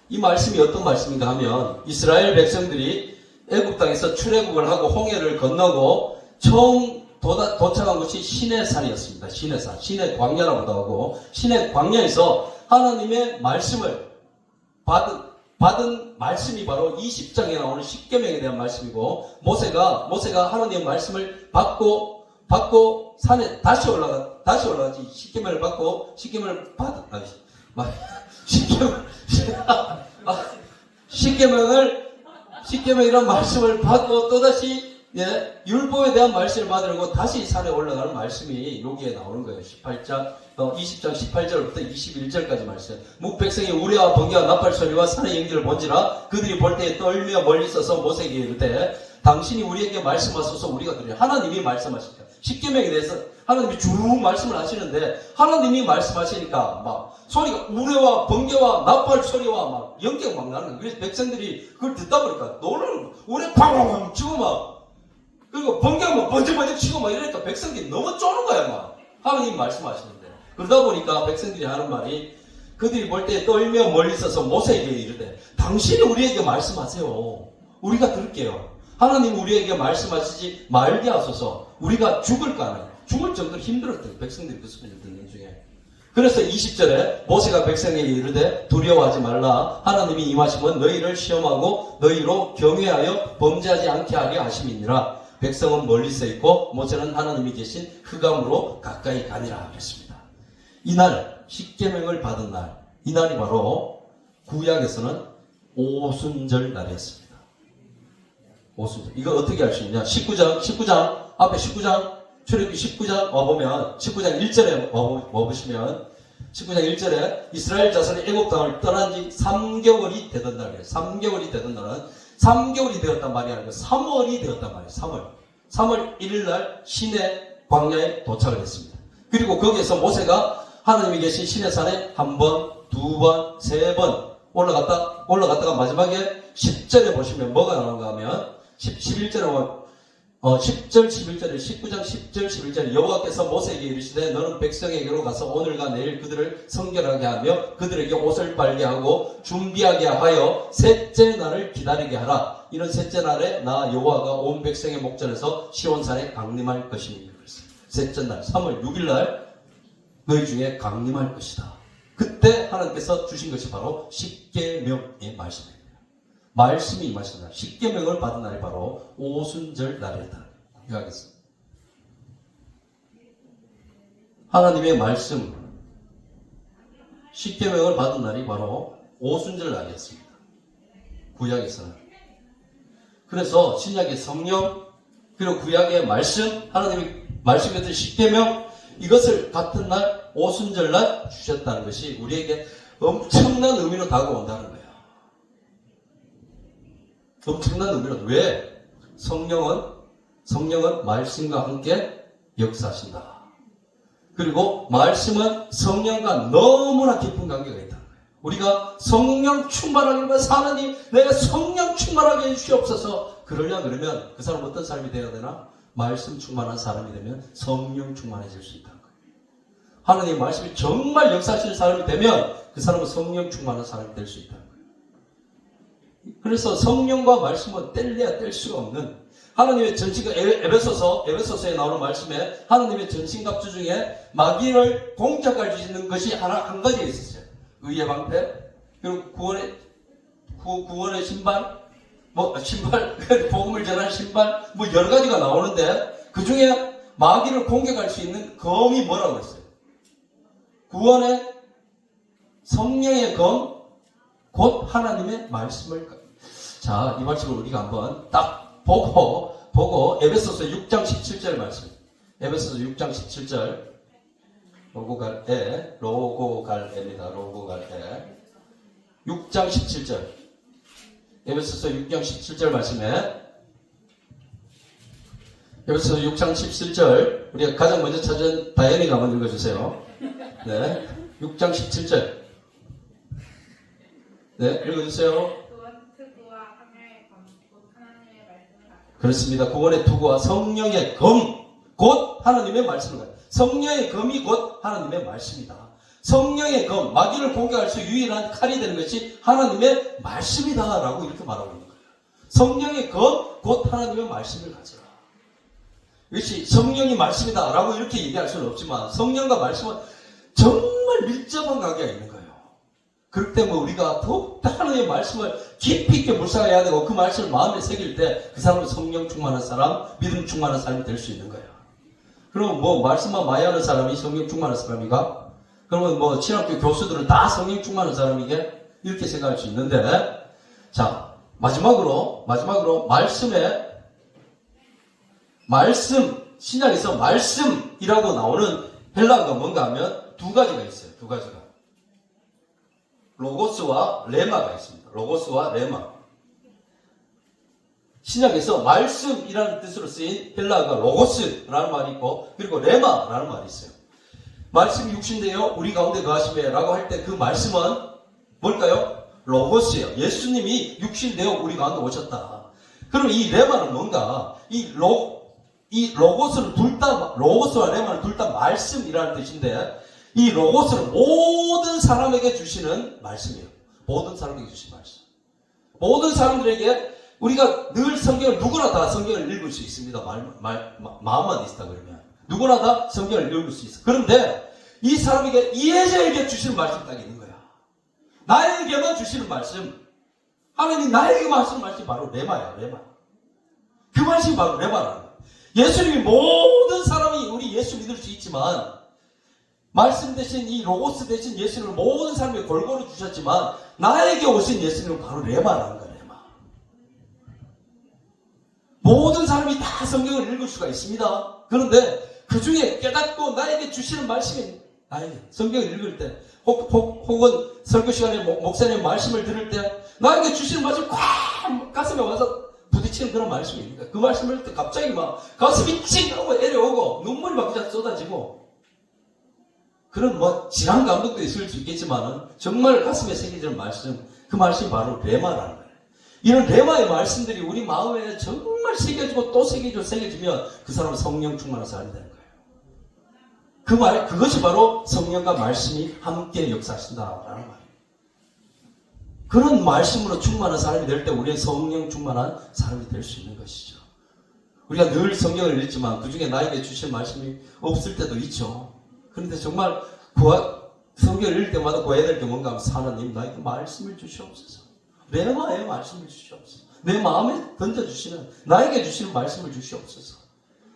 이 말씀이 어떤 말씀인가 하면, 이스라엘 백성들이 애굽 땅에서 출애굽을 하고 홍해를 건너고 처음 도착한 곳이 시내산이었습니다. 시내산, 시내 광야라고도 하고, 시내 광야에서 하나님의 말씀을 받은 말씀이 바로 20장에 나오는 십계명에 대한 말씀이고, 모세가 하나님의 말씀을 받고 산에 다시 올라가지. 십계명을 받고 십계명이란 말씀을 받고 또다시 율법에 대한 말씀을 받으려고 다시 산에 올라가는 말씀이 여기에 나오는 거예요. 20장 18절부터 21절까지 말씀. 묵백성이 우레와 번개와 나팔 소리와 산의 연기를 본지라 그들이 볼 때에 떨며 멀리 서서 모세에게 이르되 당신이 우리에게 말씀하셔서 우리가 들어요. 하나님이 말씀하시니까. 십계명에 대해서 하나님이 쭉 말씀을 하시는데 하나님이 말씀하시니까 막 소리가 우레와 번개와 나팔 소리와 막 연기가 막 나는 거예요. 그래서 백성들이 그걸 듣다 보니까 놀라는 거예요. 우레 팡팡 치고 막 그리고 번개가 막 번쩍번쩍 치고 막 이러니까 백성들이 너무 쪼는 거야 막. 하나님이 말씀하시는데 그러다 보니까 백성들이 하는 말이 그들이 볼 때 떨며 멀리 서서 모세에게 이르되 당신이 우리에게 말씀하세요. 우리가 들을게요. 하나님 우리에게 말씀하시지 말게 하소서. 우리가 죽을까는 죽을 정도로 힘들었대요. 백성들이 그 소리를 듣는 중에. 그래서 20절에 모세가 백성에게 이르되 두려워하지 말라. 하나님이 임하시면 너희를 시험하고 너희로 경외하여 범죄하지 않게 하려 하심이니라. 백성은 멀리 서 있고 모세는 하나님이 계신 흑암으로 가까이 가니라 그랬습니다. 이날 십계명을 받은 날, 이날이 바로 구약에서는 오순절 날이었습니다. 오순절. 이거 어떻게 알 수 있냐? 19장 앞에 19장 출애굽기 19장 와보면 19장 1절에 와보시면 19장 1절에 이스라엘 자손이 애굽 땅을 떠난 지 3개월이 되던 날이에요. 3개월이 되던 날은 3개월이 되었단 말이 아니고 3월이 되었단 말이에요. 3월 1일 날 시내 광야에 도착을 했습니다. 그리고 거기에서 모세가 하나님이 계신 시내산에 한 번, 두 번, 세 번 올라갔다가 마지막에 10절에 보시면 뭐가 나오는가 하면 11절에 10절 11절에 19장 10절 11절에 여호와께서 모세에게 이르시되 너는 백성에게로 가서 오늘과 내일 그들을 성결하게 하며 그들에게 옷을 빨게 하고 준비하게 하여 셋째 날을 기다리게 하라. 이런 셋째 날에 나 여호와가 온 백성의 목전에서 시온산에 강림할 것입니다. 셋째 날 3월 6일 날 너희 중에 강림할 것이다. 그때 하나님께서 주신 것이 바로 십계명의 말씀입니다. 말씀이 임하신 날, 십계명을 받은 날이 바로 오순절 날이었다. 구약에서 하나님의 말씀, 십계명을 받은 날이 바로 오순절 날이었습니다. 구약에서는. 그래서 신약의 성령 그리고 구약의 말씀, 하나님이 말씀했던 십계명 이것을 같은 날 오순절 날 주셨다는 것이 우리에게 엄청난 의미로 다가온다는 거예요. 엄청난 의미로. 왜? 성령은 말씀과 함께 역사하신다. 그리고 말씀은 성령과 너무나 깊은 관계가 있다는 거예요. 우리가 성령 충만하게 해서 하나님 내가 성령 충만하게 해주시옵소서. 그러면 그 사람 어떤 삶이 되어야 되나? 말씀 충만한 사람이 되면 성령 충만해질 수 있다는 거예요. 하나님의 말씀이 정말 역사하시는 사람이 되면 그 사람은 성령 충만한 사람이 될 수 있다는 거예요. 그래서 성령과 말씀은 뗄래야 뗄 수가 없는 하나님의 전신갑, 에베소서에 나오는 말씀에 하나님의 전신갑주 중에 마귀를 공격할 수 있는 것이 한 가지가 있었어요. 의의 방패, 그리고 구원의 신발, 복음을 전하는 신발, 여러 가지가 나오는데 그 중에 마귀를 공격할 수 있는 검이 뭐라고 했어요? 구원의 성령의 검, 곧 하나님의 말씀을. 자, 이 말씀을 우리가 한번 딱 보고 에베소서 6장 17절 말씀. 에베소서 6장 17절. 로고갈에입니다. 로고갈에. 6장 17절. 에베소서 6장 17절 말씀에 에베소서 6장 17절 우리가 가장 먼저 찾은 다현이가 한번 읽어주세요. 네, 6장 17절. 네, 읽어주세요. 그렇습니다. 구원의 투구와 성령의 검, 곧 하나님의 말씀을 가요. 성령의 검이 곧 하나님의 말씀이다. 성령의 검, 마귀를 공격할 수 유일한 칼이 되는 것이 하나님의 말씀이다 라고 이렇게 말하고 있는 거예요. 성령의 검, 곧 하나님의 말씀을 가져라. 이것이 성령이 말씀이다 라고 이렇게 얘기할 수는 없지만 성령과 말씀은 정말 밀접한 관계가 있는 거예요. 그렇기 때문에 우리가 더욱더 하나님의 말씀을 깊이 있게 묵상해야 되고 그 말씀을 마음에 새길 때 그 사람은 성령 충만한 사람, 믿음 충만한 사람이 될 수 있는 거예요. 그럼 말씀만 많이 하는 사람이 성령 충만한 사람인가? 그러면 신학교 교수들은 다 성령 충만한 사람이게? 이렇게 생각할 수 있는데, 자, 마지막으로 신약에서 말씀이라고 나오는 헬라어가 뭔가 하면 두 가지가 있어요. 두 가지가. 로고스와 레마가 있습니다. 로고스와 레마. 신약에서 말씀이라는 뜻으로 쓰인 헬라어가 로고스라는 말이 있고 그리고 레마라는 말이 있어요. 말씀이 육신되어 우리 가운데 거하시매 라고 할 때 그 말씀은 뭘까요? 로고스예요. 예수님이 육신되어 우리 가운데 오셨다. 그럼 이 레마는 뭔가? 이 로고스는 로고스와 레마는 둘 다 말씀이라는 뜻인데 이 로고스는 모든 사람에게 주시는 말씀이에요. 모든 사람에게 주시는 말씀. 모든 사람들에게 우리가 늘 성경을 누구나 다 성경을 읽을 수 있습니다. 마음만 있다 그러면 누구나 다 성경을 읽을 수 있어. 그런데 이 사람에게 이해자에게 주시는 말씀이 딱 있는 거야. 나에게만 주시는 말씀. 하나님 나에게 말씀 바로 레마야. 레마. 그 말씀이 바로 레마라는 거야. 예수님이 모든 사람이 우리 예수 믿을 수 있지만 말씀 대신 이 로고스 대신 예수님을 모든 사람에게 골고루 주셨지만 나에게 오신 예수님은 바로 레마라는 거야. 레마. 모든 사람이 다 성경을 읽을 수가 있습니다. 그런데 그 중에 깨닫고 나에게 주시는 말씀이 나에게 성경을 읽을 때 혹은 설교 시간에 목사님 말씀을 들을 때 나에게 주시는 말씀이 꽉 가슴에 와서 부딪히는 그런 말씀입니다. 그 말씀을 할 때 갑자기 막 가슴이 찡하고 애려오고 눈물이 막 그냥 쏟아지고 그런 뭐 진한 감동도 있을 수 있겠지만은 정말 가슴에 새겨지는 말씀, 그 말씀이 바로 레마라는 거예요. 이런 레마의 말씀들이 우리 마음에 정말 새겨지고 또 새겨지면 그 사람은 성령 충만한 사람이 되는 거예요. 그것이 바로 성령과 말씀이 함께 역사하신다라는 말이에요. 그런 말씀으로 충만한 사람이 될 때 우리는 성령 충만한 사람이 될 수 있는 것이죠. 우리가 늘 성경을 읽지만 그 중에 나에게 주신 말씀이 없을 때도 있죠. 그런데 정말 성경을 읽을 때마다 구해야 될 게 뭔가 하면 하나님 나에게 말씀을 주시옵소서. 레마의 말씀을 주시옵소서. 내 마음에 던져주시는 나에게 주시는 말씀을 주시옵소서.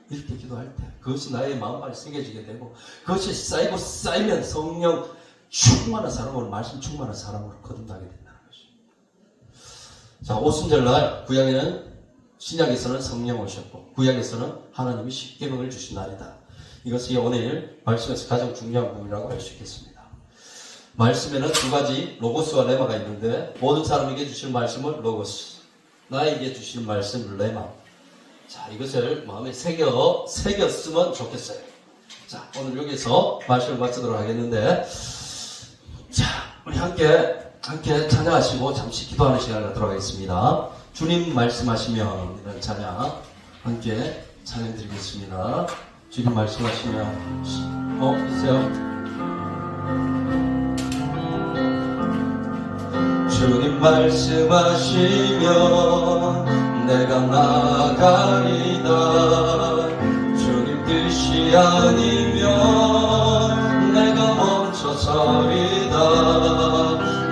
이렇게 기도할 때 그것이 나의 마음에 새겨지게 되고 그것이 쌓이고 쌓이면 성령 충만한 사람으로 말씀 충만한 사람으로 거듭나게 된다는 것입니다. 자, 오순절날 구약에는 신약에서는 성령 오셨고 구약에서는 하나님이 십계명을 주신 날이다. 이것이 오늘 말씀에서 가장 중요한 부분이라고 할 수 있겠습니다. 말씀에는 두 가지 로고스와 레마가 있는데 모든 사람에게 주시는 말씀은 로고스, 나에게 주시는 말씀은 레마. 자, 이것을 마음에 새겼으면 좋겠어요. 자, 오늘 여기서 말씀을 마치도록 하겠는데 자, 우리 함께 찬양하시고 잠시 기도하는 시간을 갖도록 하겠습니다. 주님 말씀하시면 이런 찬양 함께 찬양 드리겠습니다. 주님 말씀하시면 있어요? 주님 말씀하시면 내가 나가리다. 주님 뜻이 아니면 내가 멈춰서리다.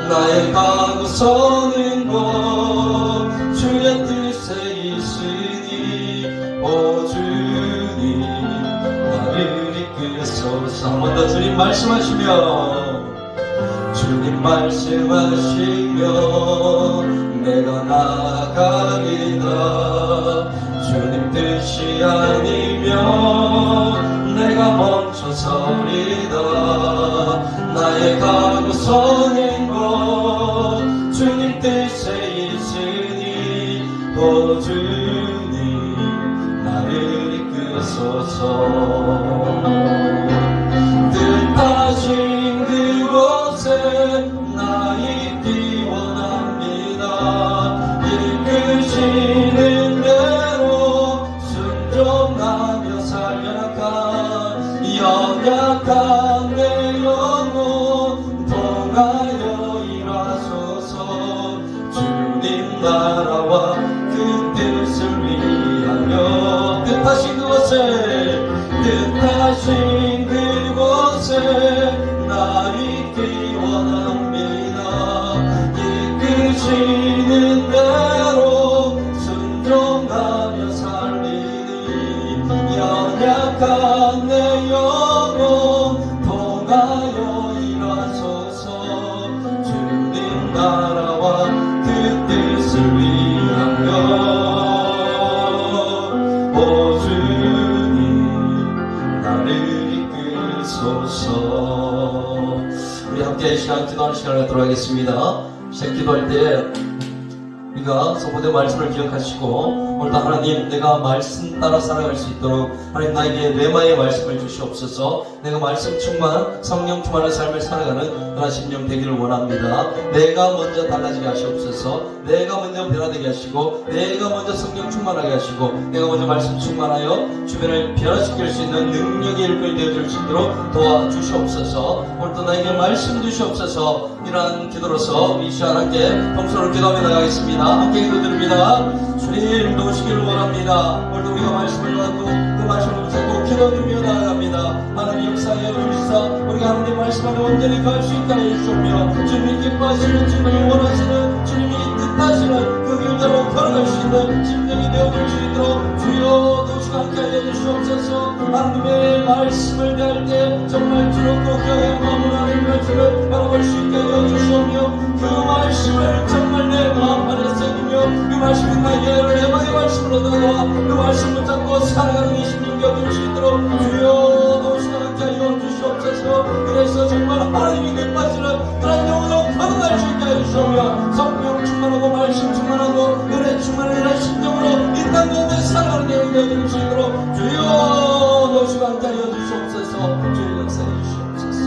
나의 가고 서는 곳 주의 뜻에 있으니 오 주님 나를 이끄소서. 한 번 더 주님 말씀하시면 주님 말씀하시면 내가 나가리다. 주님 뜻이 아니면 내가 멈춰서리다. 나의 가고 서는 곳 주님 뜻에 있으니 오 주님 나를 이끄소서. 뜻하신 그곳에 나 있기 원합니다. 이끄시는 대로 순종하며 살려나간 연약한 내 영혼 통하여 일하소서. 주님 나라와 그 뜻을 위하여 뜻하신 그곳에 나 있기 원합니다. 이끄시는 대로 순종하며 살리니 연약한 내 영혼 통하여 일하소서. 주님 나라와 그 뜻을 위하여 오 주님 나를 이끄소서. 우리 함께 이 시간 기도하는 시간을 갖도록 하겠습니다. 시작 기도할 때 우리가 소보대 말씀을 기억하시고 오늘도 하나님 내가 말씀 따라 살아갈 수 있도록 하나님 나에게 레마의 말씀을 주시옵소서. 내가 말씀 충만 성령 충만한 삶을 살아가는 그런 심령 되기를 원합니다. 내가 먼저 달라지게 하시옵소서. 내가 먼저 변화되게 하시고 내가 먼저 성령 충만하게 하시고 내가 먼저 말씀 충만하여 주변을 변화시킬 수 있는 능력의 일꾼이 되어줄 수 있도록 도와주시옵소서. 오늘도 나에게 말씀 주시옵소서. 이러한 기도로서 이 시간 함께 통솔을 기도하며 나가겠습니다. 함께 기도드립니다. 주님 도우시기를 원합니다. 오늘도 우리가 말씀을 받고 그 말씀을 붙잡고 기도드리며 나아갑니다. 하나님 역사하여 주시사 우리가 하나님 말씀 안에 온전히 갈 수 있게 하여 주시며 주님이 기뻐하시는 주님이 원하시는 주님이 뜻하시는 그 길대로 걸어갈 수 있는 심령이 되어줄 수 있도록 주여 도우시고 함께 하여 주시옵소서. 하나님의 말씀을 대할 때 정말 두렵고 교회 마음으로 하나님의 말씀을 바라볼 수 있게 하여 주시오며 그 말씀을 정말 내 마음 안에 새기며 그 말씀이 나에게 레마의 말씀으로 다가와 그 말씀을 잡고 살아가는 이 심령이 되어줄 수 있도록 주여 도우시고 함께 하여 주시옵소서. 그래서 정말 하나님이 기뻐하시는 그런 영으로 걸어갈 수 있게 하여 주시오며 성령 충만하고 말씀 충만하고 은혜 충만한 심령으로 이 땅 가운데 살아가는 영이 되어줄 수 있도록 주여 도우시고 함께 하여 주시옵소서. 주여 역사해 주시옵소서.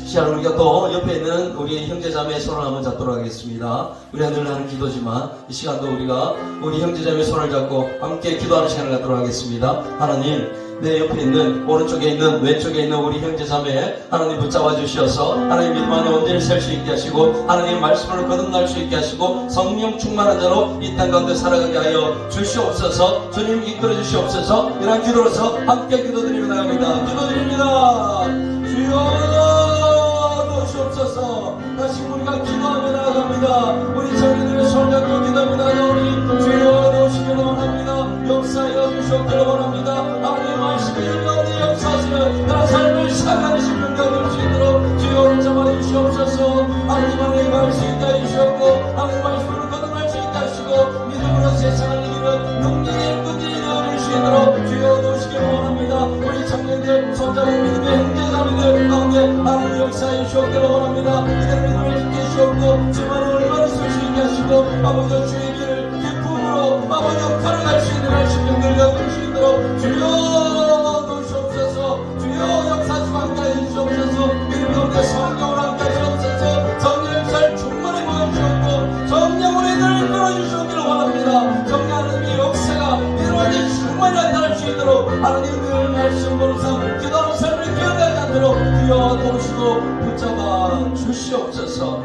시간 우리가 또 옆에 있는 우리 형제자매의 손을 한번 잡도록 하겠습니다. 우리가 늘 하는 기도지만 이 시간도 우리가 우리 형제자매의 손을 잡고 함께 기도하는 시간을 갖도록 하겠습니다. 하나님 내 옆에 있는 오른쪽에 있는 왼쪽에 있는 우리 형제자매 하나님 붙잡아 주시어서 하나님 믿음 안에 온전히 설 수 있게 하시고 하나님 말씀을 거듭날 수 있게 하시고 성령 충만한 자로 이 땅 가운데 살아가게 하여 주시옵소서. 주님 이끌어 주시옵소서. 이러한 기도로서 함께 기도드리며 나갑니다. 기도드립니다. 주여 도우시옵소서. 다시 우리가 기도하며 나아갑니다. 우리 청년들의 손 잡고 기도하며 나아오니 주여 도우시기를 원합니다. 역사하여 주시옵기를 원합니다. 하나님의 말씀이 이 가운데 역사하시는 나의 삶을 살아가는 심령이 될 수 있도록 주여 잡아 주시옵소서. 하나님 안에 갈 수 있게 해주시옵고 하나님 말씀으로 거듭날 수 있게 하시고 믿음으로 세상을 이기는 능력의 일꾼들이 되어줄 수 있도록 주여 도우시기를 원합니다. 우리 청년들 손잡은 믿음의 형제자매들 가운데 하나님 역사해 주시옵기를 원합니다. 이들 믿음을 지켜 주시옵고 주만을 얼마나 설 수 있게 하시고 아버지 주의 길을 기쁨으로 아버지 걸어갈 수 있는 말씀을 되어줄 수 있도록 주여 도우시옵소서. 주여 역사하시고 함께 해주시옵소서. 믿음 가운데 성령으로 함께 하시옵소서. 성령 역사를 충만히 보여주시옵고 성령으로 이들을 끌어주시옵기를 원합니다. 성령 하나님의 역사가 이루어진 충만히 나타날 수 있도록 하나님 늘 말씀 보면서 기도하는 삶을 기억하지 않도록 주여 도우시고 붙잡아 주시옵소서.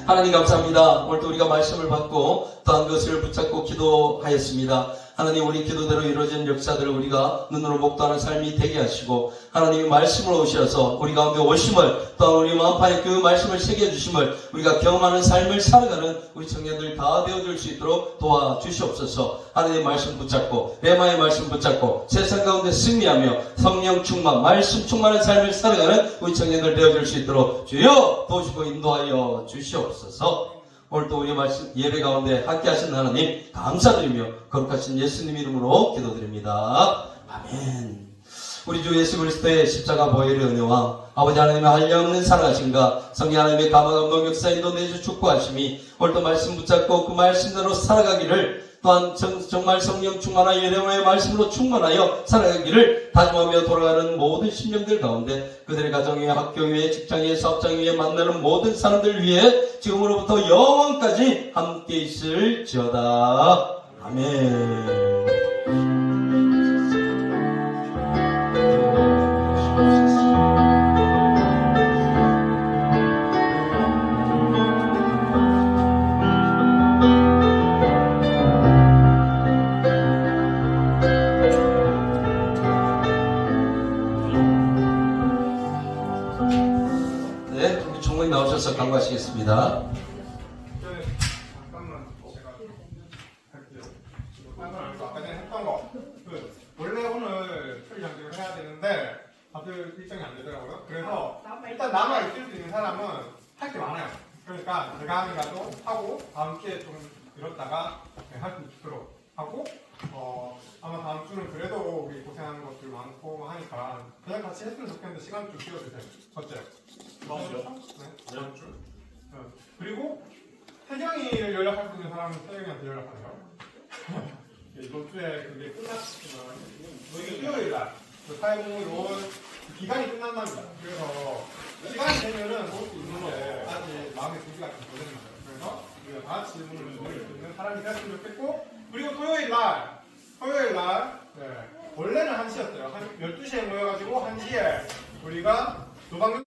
하나님 감사합니다. 오늘도 우리가 말씀을 받고 또한 그것을 붙잡고 기도하였습니다. 하나님 우리 기도대로 이루어진 역사들을 우리가 눈으로 목도하는 삶이 되게 하시고 하나님의 말씀으로 오셔서 우리 가운데 오심을 또한 우리 마음판에 그 말씀을 새겨주심을 우리가 경험하는 삶을 살아가는 우리 청년들 다 되어줄 수 있도록 도와주시옵소서. 하나님의 말씀 붙잡고 레마의 말씀 붙잡고 세상 가운데 승리하며 성령 충만 말씀 충만한 삶을 살아가는 우리 청년들 되어줄 수 있도록 주여 도우시고 인도하여 주시옵소서. 오늘도 우리 말씀 예배 가운데 함께 하신 하나님 감사드리며 거룩하신 예수님 이름으로 기도드립니다. 아멘. 우리 주 예수 그리스도의 십자가 보혈의 은혜와 아버지 하나님의 한량없는 사랑하심과 성령 하나님의 감화감동 역사 인도 내주 축복하심이 오늘도 말씀 붙잡고 그 말씀대로 살아가기를 또한 정말 성령 충만하여 예레모의 말씀으로 충만하여 살아가기를 다짐하며 돌아가는 모든 심령들 가운데 그들의 가정 위에 학교 위에 직장 위에 사업장 위에 만나는 모든 사람들 위해 지금으로부터 영원까지 함께 있을지어다. 아멘. 간구하시겠습니다. 잠깐만 제가 할게요. 아까 전에 했던 거. 원래 오늘 풀 연습을 해야 되는데 다들 일정이 안 되더라고요. 그래서 일단 남아 있을 수 있는 사람은 할 게 많아요. 그러니까 제가 하느라도 하고 다음 주에 좀 미뤘다가 할 수 있도록 하고 아마 다음 주는 그래도 우리 고생하는 것들 많고 하니까 그냥 같이 했으면 좋겠는데 시간 좀 비워주세요. 어때요? 네, 다음 주. 그리고 태경이를 연락할 수 있는 사람은 태경이한테 연락하세요. 이번 주에 그게 끝났지만 저희 일요일 날 사회복무로 기간이 끝난답니다. 그래서 시간이 되면은 볼 수 있는데 아직 마음의 준비가 좀 덜 됐는 거예요. 그래서 우리가 다 같이 질문을 드릴 수 있는 사람이 됐으면 좋겠고, 그리고 토요일 날 네, 원래는 1시였어요. 한 12시에 모여가지고 1시에 우리가 도방